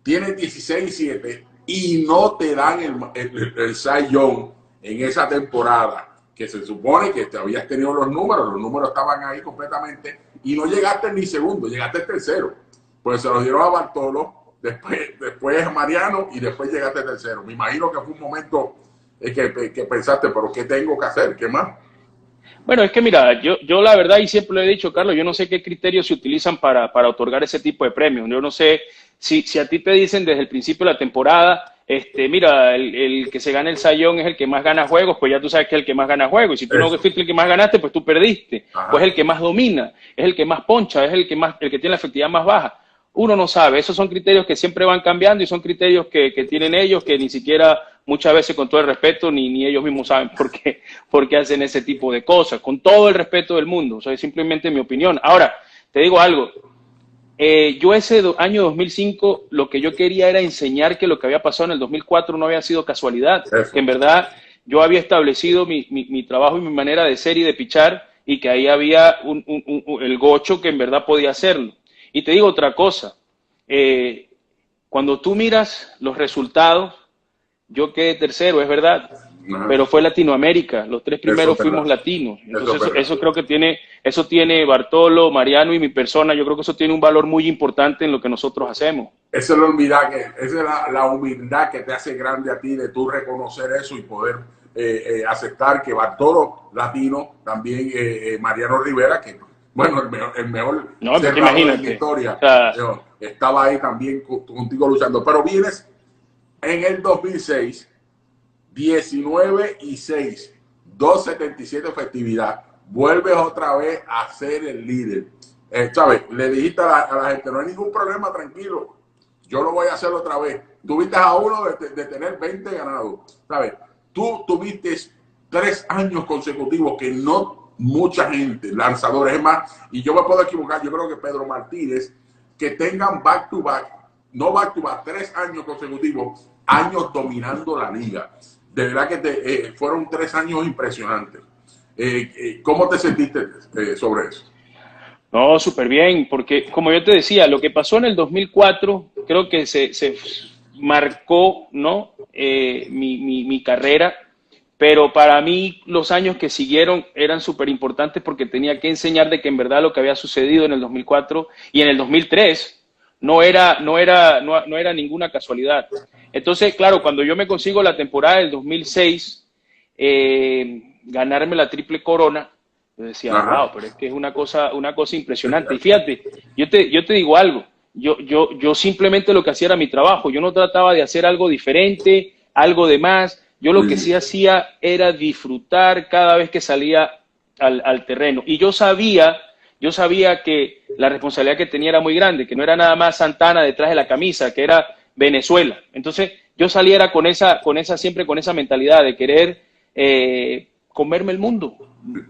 [SPEAKER 1] Tienes 16-7 y no te dan el Cy Young en esa temporada, que se supone que te habías tenido los números estaban ahí completamente, y no llegaste ni segundo, llegaste tercero. Pues se los dieron a Bartolo, después a Mariano y después llegaste tercero. Me imagino que fue un momento que pensaste, pero ¿qué tengo que hacer? ¿Qué más?
[SPEAKER 2] Bueno, es que mira, yo la verdad, y siempre lo he dicho, Carlos, yo no sé qué criterios se utilizan para otorgar ese tipo de premios. Yo no sé si a ti te dicen desde el principio de la temporada, mira, el que se gana el sayón es el que más gana juegos, pues ya tú sabes que es el que más gana juegos. Y si tú no fuiste el que más ganaste, pues tú perdiste.
[SPEAKER 1] Ajá.
[SPEAKER 2] Pues es el que más domina, es el que más poncha, es el que tiene la efectividad más baja. Uno no sabe, esos son criterios que siempre van cambiando y son criterios que tienen ellos que ni siquiera muchas veces, con todo el respeto, ni ellos mismos saben por qué hacen ese tipo de cosas, con todo el respeto del mundo. O sea, es simplemente mi opinión. Ahora, te digo algo, yo ese año 2005 lo que yo quería era enseñar que lo que había pasado en el 2004 no había sido casualidad, que en verdad yo había establecido mi trabajo y mi manera de ser y de pichar, y que ahí había el gocho que en verdad podía hacerlo. Y te digo otra cosa, cuando tú miras los resultados, yo quedé tercero, es verdad, pero fue Latinoamérica, los tres primeros fuimos latinos. Entonces eso creo que tiene Bartolo, Mariano y mi persona, yo creo que eso tiene un valor muy importante en lo que nosotros hacemos.
[SPEAKER 1] Esa es la humildad que te hace grande a ti, de tú reconocer eso y poder aceptar que Bartolo latino, también Mariano Rivera, que bueno, el mejor cerrador de la historia, estaba ahí también contigo luchando. Pero vienes en el 2006, 19-6, 2.77 efectividad, vuelves otra vez a ser el líder. ¿Sabes? Le dijiste a la gente, no hay ningún problema, tranquilo, yo lo voy a hacer otra vez. Tuviste a uno de tener 20 ganados, ¿sabes? Tú tuviste 3 años consecutivos que no mucha gente, lanzadores, es más, y yo me puedo equivocar, yo creo que Pedro Martínez, que tengan no back to back, 3 años consecutivos, años dominando la liga. De verdad que fueron 3 años impresionantes. ¿Cómo te sentiste sobre eso?
[SPEAKER 2] No, súper bien, porque como yo te decía, lo que pasó en el 2004, creo que se marcó, ¿no? Mi carrera. Pero para mí los años que siguieron eran súper importantes porque tenía que enseñar de que en verdad lo que había sucedido en el 2004 y en el 2003 no era ninguna casualidad. Entonces, claro, cuando yo me consigo la temporada del 2006, ganarme la triple corona, yo decía, wow, pero es que es una cosa impresionante. Y fíjate, yo te digo algo, yo simplemente lo que hacía era mi trabajo, yo no trataba de hacer algo diferente, algo de más. Yo lo que sí hacía era disfrutar cada vez que salía al terreno. Y yo sabía que la responsabilidad que tenía era muy grande, que no era nada más Santana detrás de la camisa, que era Venezuela. Entonces yo saliera siempre con esa mentalidad de querer comerme el mundo.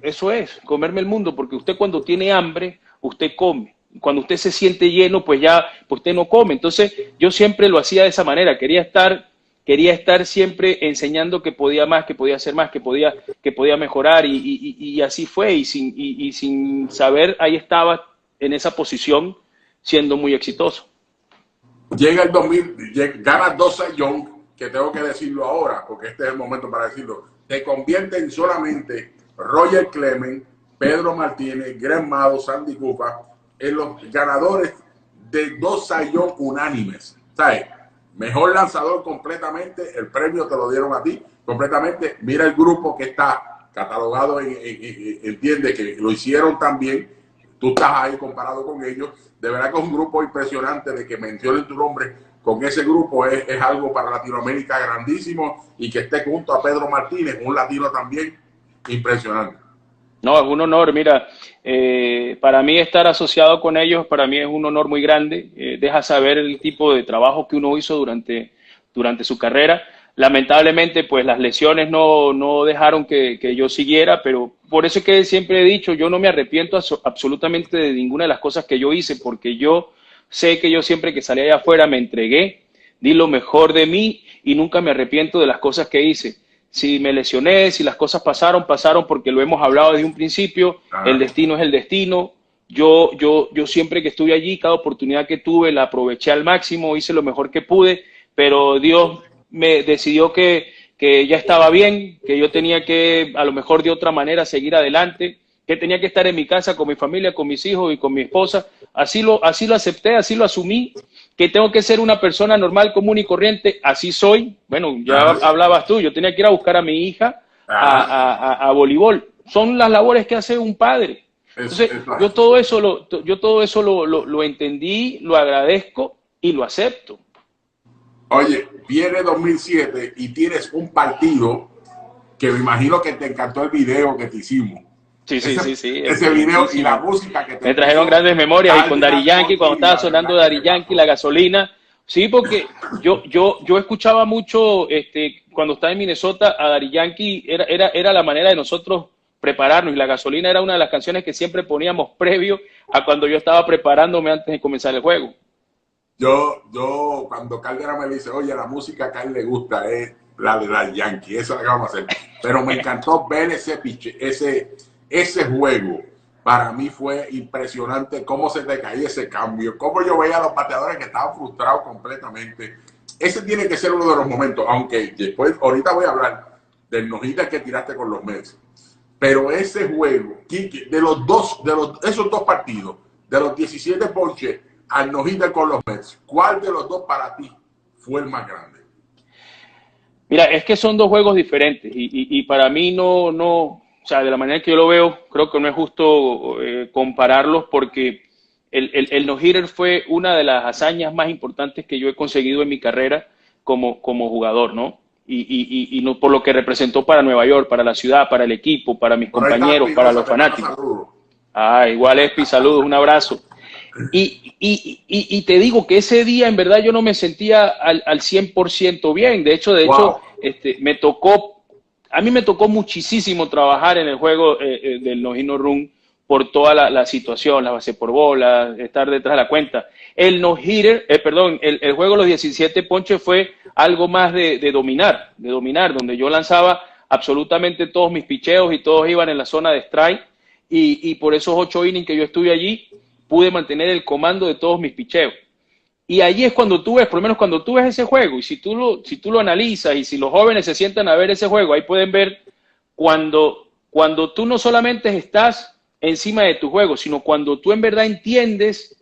[SPEAKER 2] Eso es, comerme el mundo, porque usted cuando tiene hambre, usted come. Cuando usted se siente lleno, pues usted no come. Entonces yo siempre lo hacía de esa manera, quería estar siempre enseñando que podía más, que podía hacer más, que podía mejorar, y así fue, y sin saber, ahí estaba en esa posición, siendo muy exitoso.
[SPEAKER 1] Llega el 2000, ganas 2 sayón, que tengo que decirlo ahora, porque este es el momento para decirlo. Te convierten solamente Roger Clemens, Pedro Martínez, Greg Maddux, Sandy Koufax, en los ganadores de 2 sayón unánimes, ¿sabes? Mejor lanzador completamente, el premio te lo dieron a ti completamente. Mira el grupo que está catalogado, entiende que lo hicieron también. Tú estás ahí comparado con ellos. De verdad que es un grupo impresionante, de que mencionen tu nombre con ese grupo es algo para Latinoamérica grandísimo, y que esté junto a Pedro Martínez, un latino también, impresionante.
[SPEAKER 2] No, es un honor, mira, para mí estar asociado con ellos, para mí es un honor muy grande, deja saber el tipo de trabajo que uno hizo durante su carrera. Lamentablemente, pues las lesiones no dejaron que yo siguiera, pero por eso es que siempre he dicho, yo no me arrepiento absolutamente de ninguna de las cosas que yo hice, porque yo sé que yo siempre que salí allá afuera me entregué, di lo mejor de mí y nunca me arrepiento de las cosas que hice. Si me lesioné, si las cosas pasaron, pasaron porque lo hemos hablado desde un principio, el
[SPEAKER 1] Ah,
[SPEAKER 2] destino es el destino. Yo siempre que estuve allí, cada oportunidad que tuve la aproveché al máximo, hice lo mejor que pude, pero Dios me decidió que ya estaba bien, que yo tenía que a lo mejor de otra manera seguir adelante, que tenía que estar en mi casa con mi familia, con mis hijos y con mi esposa. Así lo acepté, así lo asumí, que tengo que ser una persona normal, común y corriente, así soy. Bueno, ya
[SPEAKER 1] ajá,
[SPEAKER 2] hablabas tú, yo tenía que ir a buscar a mi hija
[SPEAKER 1] ajá.
[SPEAKER 2] a voleibol. Son las labores que hace un padre. Entonces,
[SPEAKER 1] Eso es así.
[SPEAKER 2] yo todo eso lo entendí, lo agradezco y lo acepto.
[SPEAKER 1] Oye, viene 2007 y tienes un partido que me imagino que te encantó el video que te hicimos.
[SPEAKER 2] Sí, sí,
[SPEAKER 1] Ese,
[SPEAKER 2] sí, sí,
[SPEAKER 1] ese video y la
[SPEAKER 2] excelentísimo.
[SPEAKER 1] música que te
[SPEAKER 2] Me trajeron
[SPEAKER 1] puso
[SPEAKER 2] grandes memorias y con Daddy
[SPEAKER 1] Calderas
[SPEAKER 2] Yankee, cuando estaba
[SPEAKER 1] Montilla,
[SPEAKER 2] sonando
[SPEAKER 1] ¿verdad que
[SPEAKER 2] Daddy
[SPEAKER 1] te
[SPEAKER 2] Yankee, la
[SPEAKER 1] pasó?
[SPEAKER 2] gasolina. Sí, porque yo escuchaba mucho, cuando estaba en Minnesota, a Daddy Yankee, era la manera de nosotros prepararnos y la gasolina era una de las canciones que siempre poníamos previo a cuando yo estaba preparándome antes de comenzar el juego.
[SPEAKER 1] Cuando Caldera me dice, oye, la música que a él le gusta es la de la Yankee, eso es lo que vamos a hacer. Pero me encantó ver ese juego. Para mí fue impresionante cómo se te caía ese cambio, cómo yo veía a los bateadores que estaban frustrados completamente. Ese tiene que ser uno de los momentos, aunque después, ahorita voy a hablar del nojita que tiraste con los Mets. Pero ese juego, Kiki, esos dos partidos, de los 17 ponches al nojita con los Mets, ¿cuál de los dos para ti fue el más grande?
[SPEAKER 2] Mira, es que son dos juegos diferentes y para mí o sea, de la manera que yo lo veo, creo que no es justo compararlos porque el no-hitter fue una de las hazañas más importantes que yo he conseguido en mi carrera como jugador, ¿no? Y no por lo que representó para Nueva York, para la ciudad, para el equipo, para mis
[SPEAKER 1] Por ahí está
[SPEAKER 2] compañeros, para
[SPEAKER 1] Espinosa,
[SPEAKER 2] los
[SPEAKER 1] te manda
[SPEAKER 2] fanáticos.
[SPEAKER 1] saludos.
[SPEAKER 2] Ah, igual es, saludos, un abrazo. Y te digo que ese día en verdad yo no me sentía al 100% bien. De hecho,
[SPEAKER 1] Wow.
[SPEAKER 2] a mí me tocó muchísimo trabajar en el juego del No Run por toda la situación, la base por bola, estar detrás de la cuenta. El no-hitter, perdón, el juego de los 17 ponches fue algo más de dominar, donde yo lanzaba absolutamente todos mis picheos y todos iban en la zona de strike y por esos 8 innings que yo estuve allí, pude mantener el comando de todos mis picheos. Y allí es cuando tú ves, por lo menos cuando tú ves ese juego, y si tú lo analizas, y si los jóvenes se sientan a ver ese juego, ahí pueden ver cuando tú no solamente estás encima de tu juego, sino cuando tú en verdad entiendes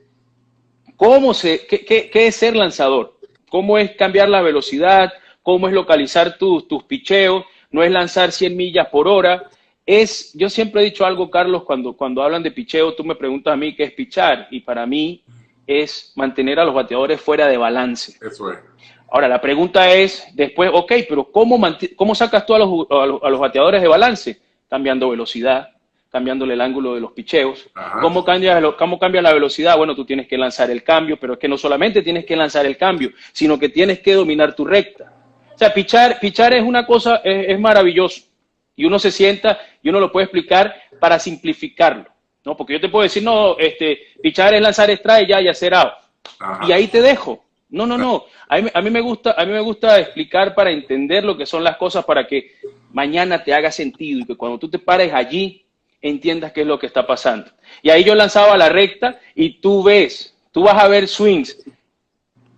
[SPEAKER 2] qué es ser lanzador, cómo es cambiar la velocidad, cómo es localizar tus picheos, no es lanzar 100 millas por hora. Yo siempre he dicho algo, Carlos, cuando hablan de picheo, tú me preguntas a mí qué es pichar, y para mí es mantener a los bateadores fuera de balance.
[SPEAKER 1] Eso es.
[SPEAKER 2] Ahora, la pregunta es después, ok, pero ¿cómo sacas tú a los bateadores de balance? Cambiando velocidad, cambiándole el ángulo de los picheos.
[SPEAKER 1] Ajá.
[SPEAKER 2] ¿Cómo cambia la velocidad? Bueno, tú tienes que lanzar el cambio, pero es que no solamente tienes que lanzar el cambio, sino que tienes que dominar tu recta. O sea, pichar es una cosa, es maravilloso. Y uno se sienta y uno lo puede explicar para simplificarlo, ¿no? Porque yo te puedo decir, no, pichar es lanzar strike ya y hacer out. Y
[SPEAKER 1] Ajá.
[SPEAKER 2] ahí te dejo. No, no, no. A mí me gusta explicar para entender lo que son las cosas para que mañana te haga sentido y que cuando tú te pares allí entiendas qué es lo que está pasando. Y ahí yo lanzaba la recta y tú vas a ver swings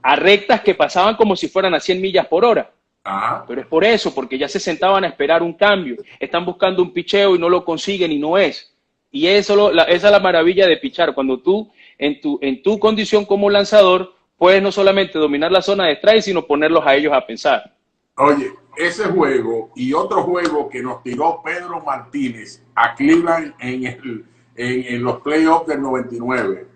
[SPEAKER 2] a rectas que pasaban como si fueran a 100 millas por hora.
[SPEAKER 1] Ajá.
[SPEAKER 2] Pero es por eso, porque ya se sentaban a esperar un cambio. Están buscando un picheo y no lo consiguen y no es. Y esa es la maravilla de pichar. Cuando tú, en tu condición como lanzador, puedes no solamente dominar la zona de strike, sino ponerlos a ellos a pensar.
[SPEAKER 1] Oye, ese juego y otro juego que nos tiró Pedro Martínez a Cleveland en los playoffs del 99,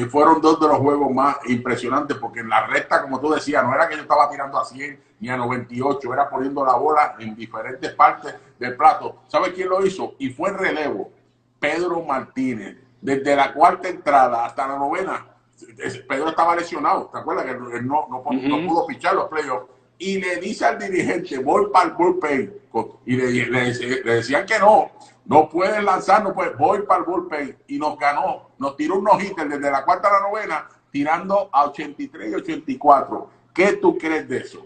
[SPEAKER 1] fueron dos de los juegos más impresionantes porque en la recta, como tú decías, no era que yo estaba tirando a 100 ni a 98, era poniendo la bola en diferentes partes del plato. ¿Sabes quién lo hizo? Y fue en relevo. Pedro Martínez, desde la cuarta entrada hasta la novena, Pedro estaba lesionado, ¿te acuerdas? Que él no pudo pichar los playoffs. Y le dice al dirigente, voy para el bullpen. Y le decían que no puedes lanzar, no puedes, voy para el bullpen. Y nos ganó, nos tiró un no-hitter desde la cuarta a la novena, tirando a 83 y 84. ¿Qué tú crees de eso?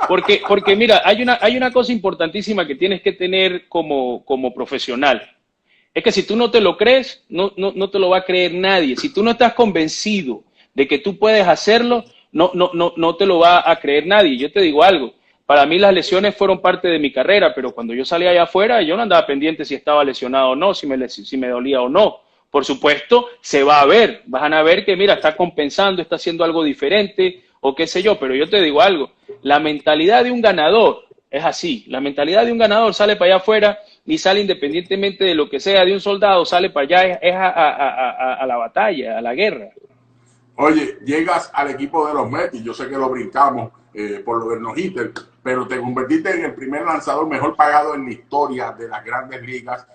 [SPEAKER 2] Porque mira, hay una cosa importantísima que tienes que tener como profesional. Es que si tú no te lo crees, no te lo va a creer nadie. Si tú no estás convencido de que tú puedes hacerlo, no te lo va a creer nadie. Yo te digo algo, para mí las lesiones fueron parte de mi carrera, pero cuando yo salía allá afuera, yo no andaba pendiente si estaba lesionado o no, si me dolía o no. Por supuesto, se va a ver, van a ver que mira, está compensando, está haciendo algo diferente o qué sé yo, pero yo te digo algo, la mentalidad de un ganador es así, la mentalidad de un ganador sale para allá afuera y sale independientemente de lo que sea de un soldado, sale para allá, es a la batalla, a la guerra.
[SPEAKER 1] Oye, llegas al equipo de los Mets, y yo sé que lo brincamos por lo del no-hitter, pero te convertiste en el primer lanzador mejor pagado en la historia de las grandes ligas.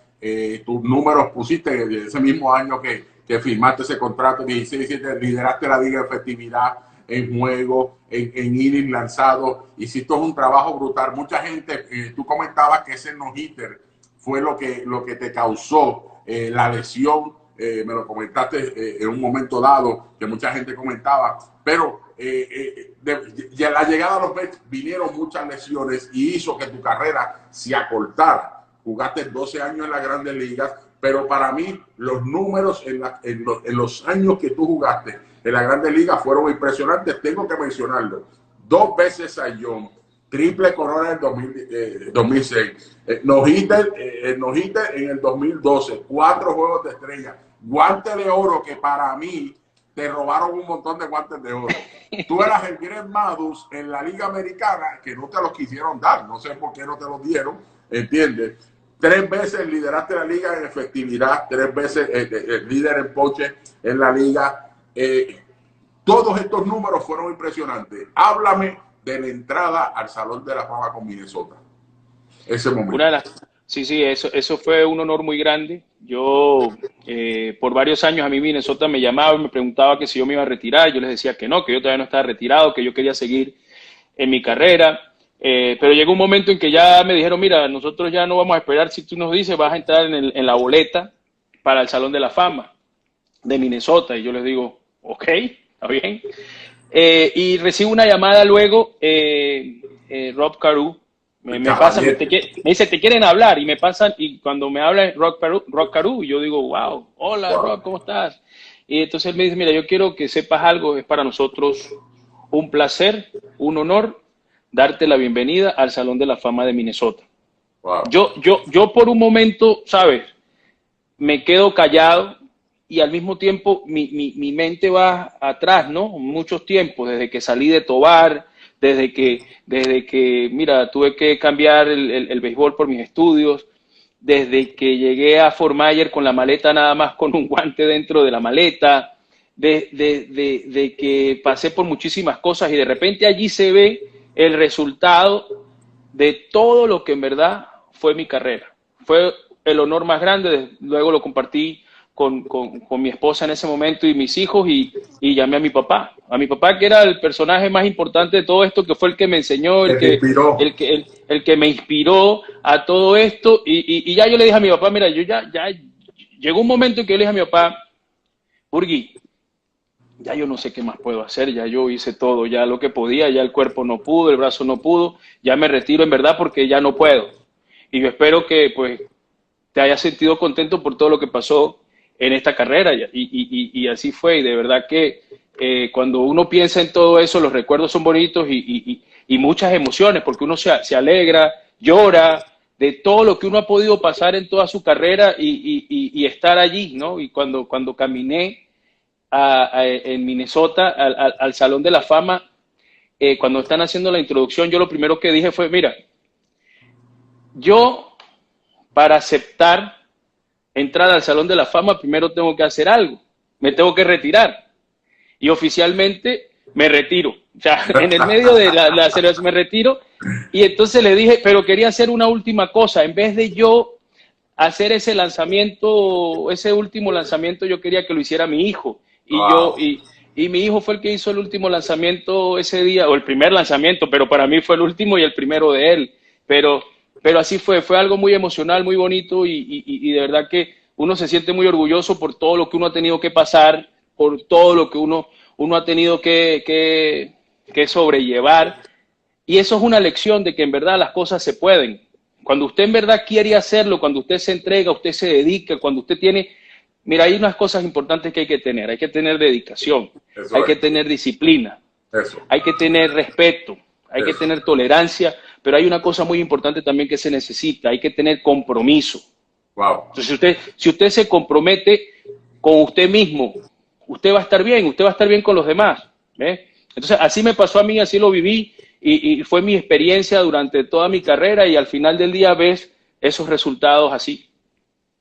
[SPEAKER 1] Tus números pusiste ese mismo año que firmaste ese contrato, 16-17, lideraste la liga en efectividad, en juego, en innings lanzados, hiciste un trabajo brutal. Mucha gente, tú comentabas que ese no-hitter fue lo que te causó la lesión. Me lo comentaste en un momento dado, que mucha gente comentaba, pero de la llegada a los Mets vinieron muchas lesiones y hizo que tu carrera se acortara. Jugaste 12 años en las grandes ligas, pero para mí los números en los años que tú jugaste en las grandes ligas fueron impresionantes. Tengo que mencionarlo. 2 veces Cy Young, triple corona en 2006, no-hitter en el 2012, 4 juegos de estrella, guante de oro, que para mí te robaron un montón de guantes de oro. Tú eras el Greg Maddux en la Liga Americana, que no te los quisieron dar, no sé por qué no te los dieron, ¿entiendes? 3 veces lideraste la liga en efectividad, 3 veces líder en ponche en la liga. Todos estos números fueron impresionantes. Háblame de la entrada al Salón de la Fama con Minnesota. Ese momento.
[SPEAKER 2] Sí, eso fue un honor muy grande. Yo, por varios años, a mí Minnesota me llamaba y me preguntaba que si yo me iba a retirar. Yo les decía que no, que yo todavía no estaba retirado, que yo quería seguir en mi carrera. Pero llegó un momento en que ya me dijeron, mira, nosotros ya no vamos a esperar, si tú nos dices, vas a entrar en la boleta para el Salón de la Fama de Minnesota. Y yo les digo, ok, está bien. Y recibo una llamada luego, Rob Carew, me dice, te quieren hablar, y me pasan, y cuando me habla Rob Carew, yo digo, wow, hola Rob, ¿cómo estás? Y entonces él me dice, mira, yo quiero que sepas algo, es para nosotros un placer, un honor, darte la bienvenida al Salón de la Fama de Minnesota. Wow. Yo por un momento, ¿sabes? Me quedo callado y al mismo tiempo mi mente va atrás, ¿no? Muchos tiempos, desde que salí de Tovar, desde que mira, tuve que cambiar el béisbol por mis estudios, desde que llegué a Fort Myers con la maleta nada más con un guante dentro de la maleta, de que pasé por muchísimas cosas y de repente allí se ve el resultado de todo lo que en verdad fue mi carrera. Fue el honor más grande, luego lo compartí con mi esposa en ese momento y mis hijos y llamé a mi papá que era el personaje más importante de todo esto, que fue el que me enseñó, el que me inspiró a todo esto y ya yo le dije a mi papá, mira, yo ya llegó un momento en que yo le dije a mi papá, Urgui, ya yo no sé qué más puedo hacer, ya yo hice todo, ya lo que podía, ya el cuerpo no pudo, el brazo no pudo, ya me retiro en verdad porque ya no puedo. Y yo espero que pues te hayas sentido contento por todo lo que pasó en esta carrera y así fue. Y de verdad que cuando uno piensa en todo eso, los recuerdos son bonitos y muchas emociones, porque uno se alegra, llora de todo lo que uno ha podido pasar en toda su carrera y estar allí, ¿no? Y cuando caminé en Minnesota al Salón de la Fama, cuando están haciendo la introducción, yo lo primero que dije fue, mira, yo para aceptar entrar al Salón de la Fama primero tengo que hacer algo, me tengo que retirar y oficialmente me retiro, o sea, en el medio de la celebración me retiro y entonces le dije, pero quería hacer una última cosa, en vez de yo hacer ese lanzamiento, ese último lanzamiento, yo quería que lo hiciera mi hijo. Y mi hijo fue el que hizo el último lanzamiento ese día, o el primer lanzamiento, pero para mí fue el último y el primero de él. Pero así fue algo muy emocional, muy bonito y de verdad que uno se siente muy orgulloso por todo lo que uno ha tenido que pasar, por todo lo que uno ha tenido que sobrellevar. Y eso es una lección de que en verdad las cosas se pueden. Cuando usted en verdad quiere hacerlo, cuando usted se entrega, usted se dedica, cuando usted tiene... Mira, hay unas cosas importantes que hay que tener. Hay que tener dedicación, hay que tener disciplina, hay que tener respeto, hay que tener tolerancia, pero hay una cosa muy importante también que se necesita, hay que tener compromiso.
[SPEAKER 1] Wow.
[SPEAKER 2] Entonces, si usted se compromete con usted mismo, usted va a estar bien con los demás. Entonces, así me pasó a mí, así lo viví y fue mi experiencia durante toda mi carrera y al final del día ves esos resultados así.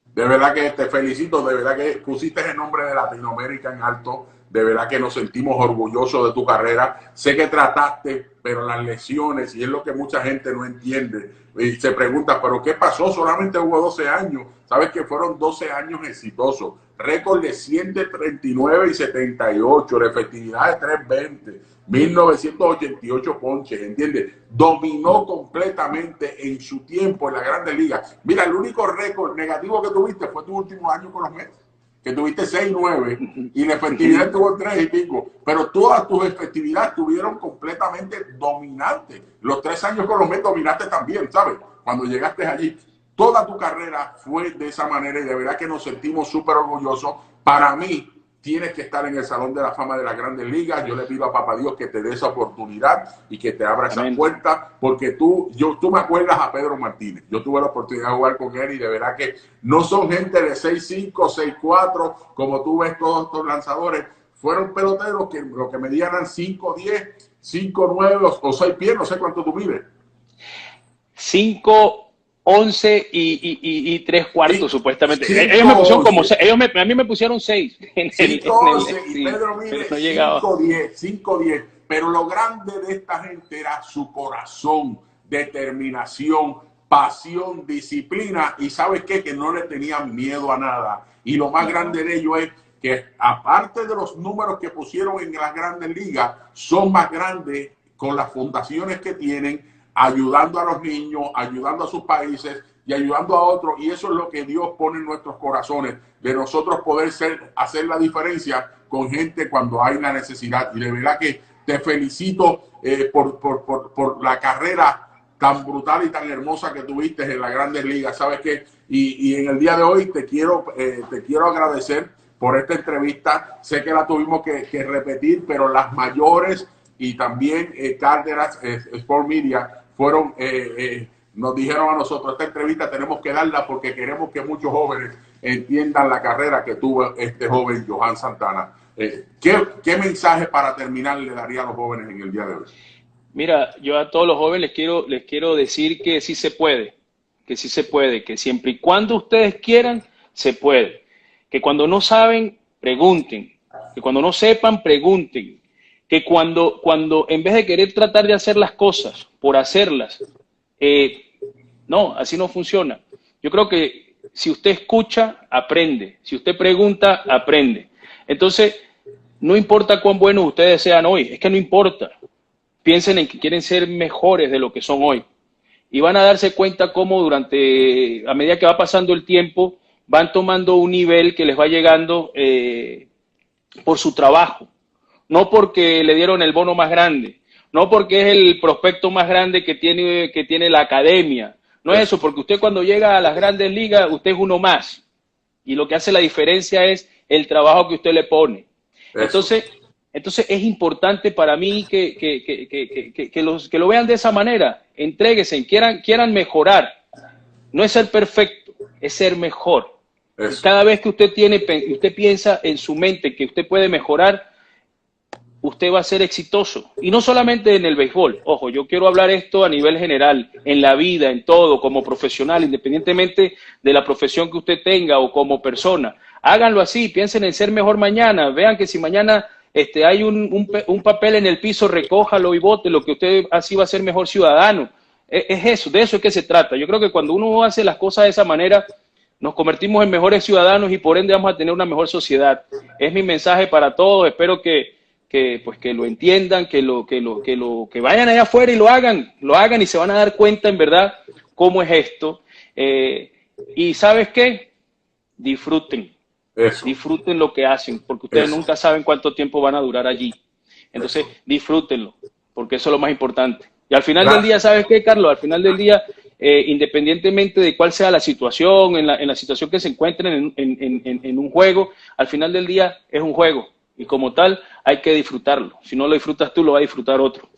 [SPEAKER 1] De verdad que te felicito, de verdad que pusiste el nombre de Latinoamérica en alto, de verdad que nos sentimos orgullosos de tu carrera. Sé que trataste, pero las lesiones, y es lo que mucha gente no entiende, y se pregunta, ¿pero qué pasó? Solamente hubo 12 años. Sabes que fueron 12 años exitosos, récord de 139 y 78, la efectividad de 320, 1988 ponches, ¿entiendes? Dominó completamente en su tiempo en la Grandes Ligas. Mira, el único récord negativo que tuviste fue tu último año con los Mets, que tuviste 6-9 y la efectividad tuvo 3 y pico, pero todas tus efectividades estuvieron completamente dominantes. Los 3 años con los Mets dominaste también, ¿sabes? Cuando llegaste allí, toda tu carrera fue de esa manera y de verdad que nos sentimos súper orgullosos. Para mí, tienes que estar en el Salón de la Fama de las Grandes Ligas. Yo le pido a Papá Dios que te dé esa oportunidad y que te abra esa puerta, porque tú me acuerdas a Pedro Martínez. Yo tuve la oportunidad de jugar con él y de verdad que no son gente de 6'5", 6'4", como tú ves todos estos lanzadores. Fueron peloteros que lo que medían eran 5'10", 5'9" o 6 pies, no sé cuánto tú mides.
[SPEAKER 2] 5'11" y 3/4 supuestamente. Ellos me pusieron como 6, a mí me pusieron 6.
[SPEAKER 1] 5'11" y Pedro mide 5'10". Pero lo grande de esta gente era su corazón, determinación, pasión, disciplina y ¿sabes qué? Que no le tenían miedo a nada. Y lo más grande de ello es que aparte de los números que pusieron en las Grandes Ligas, son más grandes con las fundaciones que tienen, ayudando a los niños, ayudando a sus países y ayudando a otros. Y eso es lo que Dios pone en nuestros corazones, de nosotros poder hacer la diferencia con gente cuando hay una necesidad. Y de verdad que te felicito por la carrera tan brutal y tan hermosa que tuviste en las Grandes Ligas. ¿Sabes qué? Y en el día de hoy te quiero agradecer por esta entrevista. Sé que la tuvimos que repetir, pero las mayores y también Cárdenas Sport Media nos dijeron a nosotros, esta entrevista tenemos que darla porque queremos que muchos jóvenes entiendan la carrera que tuvo este joven Johan Santana. ¿Qué mensaje para terminar le daría a los jóvenes en el día de hoy?
[SPEAKER 2] Mira, yo a todos los jóvenes les quiero decir que sí se puede, que siempre y cuando ustedes quieran, se puede. Que cuando no saben, pregunten. Que cuando no sepan, pregunten. Que cuando en vez de querer tratar de hacer las cosas por hacerlas, no, así no funciona. Yo creo que si usted escucha, aprende. Si usted pregunta, aprende. Entonces, no importa cuán buenos ustedes sean hoy, es que no importa. Piensen en que quieren ser mejores de lo que son hoy. Y van a darse cuenta cómo a medida que va pasando el tiempo, van tomando un nivel que les va llegando por su trabajo. No porque le dieron el bono más grande, no porque es el prospecto más grande que tiene la academia. No es eso, porque usted cuando llega a las Grandes Ligas, usted es uno más. Y lo que hace la diferencia es el trabajo que usted le pone. Entonces es importante para mí que lo vean de esa manera. Entréguense, quieran mejorar. No es ser perfecto, es ser mejor. Cada vez que usted piensa en su mente que usted puede mejorar, usted va a ser exitoso. Y no solamente en el béisbol. Ojo, yo quiero hablar esto a nivel general, en la vida, en todo, como profesional, independientemente de la profesión que usted tenga o como persona. Háganlo así, piensen en ser mejor mañana. Vean que si mañana hay un papel en el piso, recójalo y bótelo, que usted así va a ser mejor ciudadano. Es eso, de eso es que se trata. Yo creo que cuando uno hace las cosas de esa manera, nos convertimos en mejores ciudadanos y por ende vamos a tener una mejor sociedad. Es mi mensaje para todos. Espero pues, que lo entiendan, que vayan allá afuera y lo hagan y se van a dar cuenta en verdad cómo es esto. Y ¿sabes qué? Disfruten.
[SPEAKER 1] Eso.
[SPEAKER 2] Disfruten lo que hacen, porque ustedes
[SPEAKER 1] Eso.
[SPEAKER 2] nunca saben cuánto tiempo van a durar allí. Entonces, disfrútenlo, porque eso es lo más importante. Y al final del día, ¿sabes qué, Carlos? Al final del día, independientemente de cuál sea la situación, en la situación que se encuentren en un juego, al final del día es un juego. Y como tal, hay que disfrutarlo. Si no lo disfrutas tú, lo va a disfrutar otro.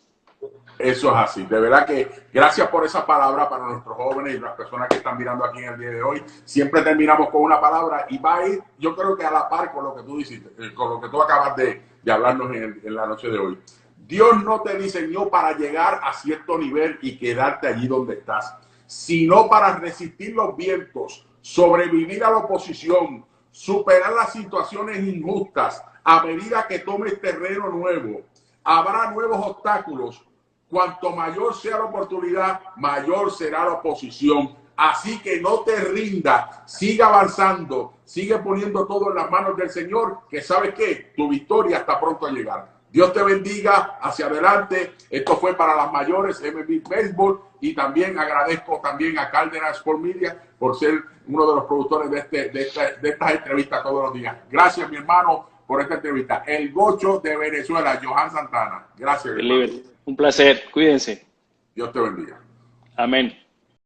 [SPEAKER 1] Eso es así. De verdad que gracias por esa palabra para nuestros jóvenes y las personas que están mirando aquí en el día de hoy. Siempre terminamos con una palabra y va a ir, yo creo que a la par con lo que tú dijiste, con lo que tú acabas de hablarnos en la noche de hoy. Dios no te diseñó para llegar a cierto nivel y quedarte allí donde estás, sino para resistir los vientos, sobrevivir a la oposición, superar las situaciones injustas. A medida que tomes terreno nuevo, habrá nuevos obstáculos. Cuanto mayor sea la oportunidad, mayor será la oposición. Así que no te rindas, sigue avanzando, sigue poniendo todo en las manos del Señor, que sabes que tu victoria está pronto a llegar. Dios te bendiga, hacia adelante. Esto fue para las mayores, MLB Baseball, y también agradezco también a Caldera Sport Media por ser uno de los productores de estas entrevistas todos los días. Gracias, mi hermano, por esta entrevista. El Gocho de Venezuela, Johan Santana. Gracias, hermano.
[SPEAKER 2] Un placer. Cuídense.
[SPEAKER 1] Dios te bendiga.
[SPEAKER 2] Amén.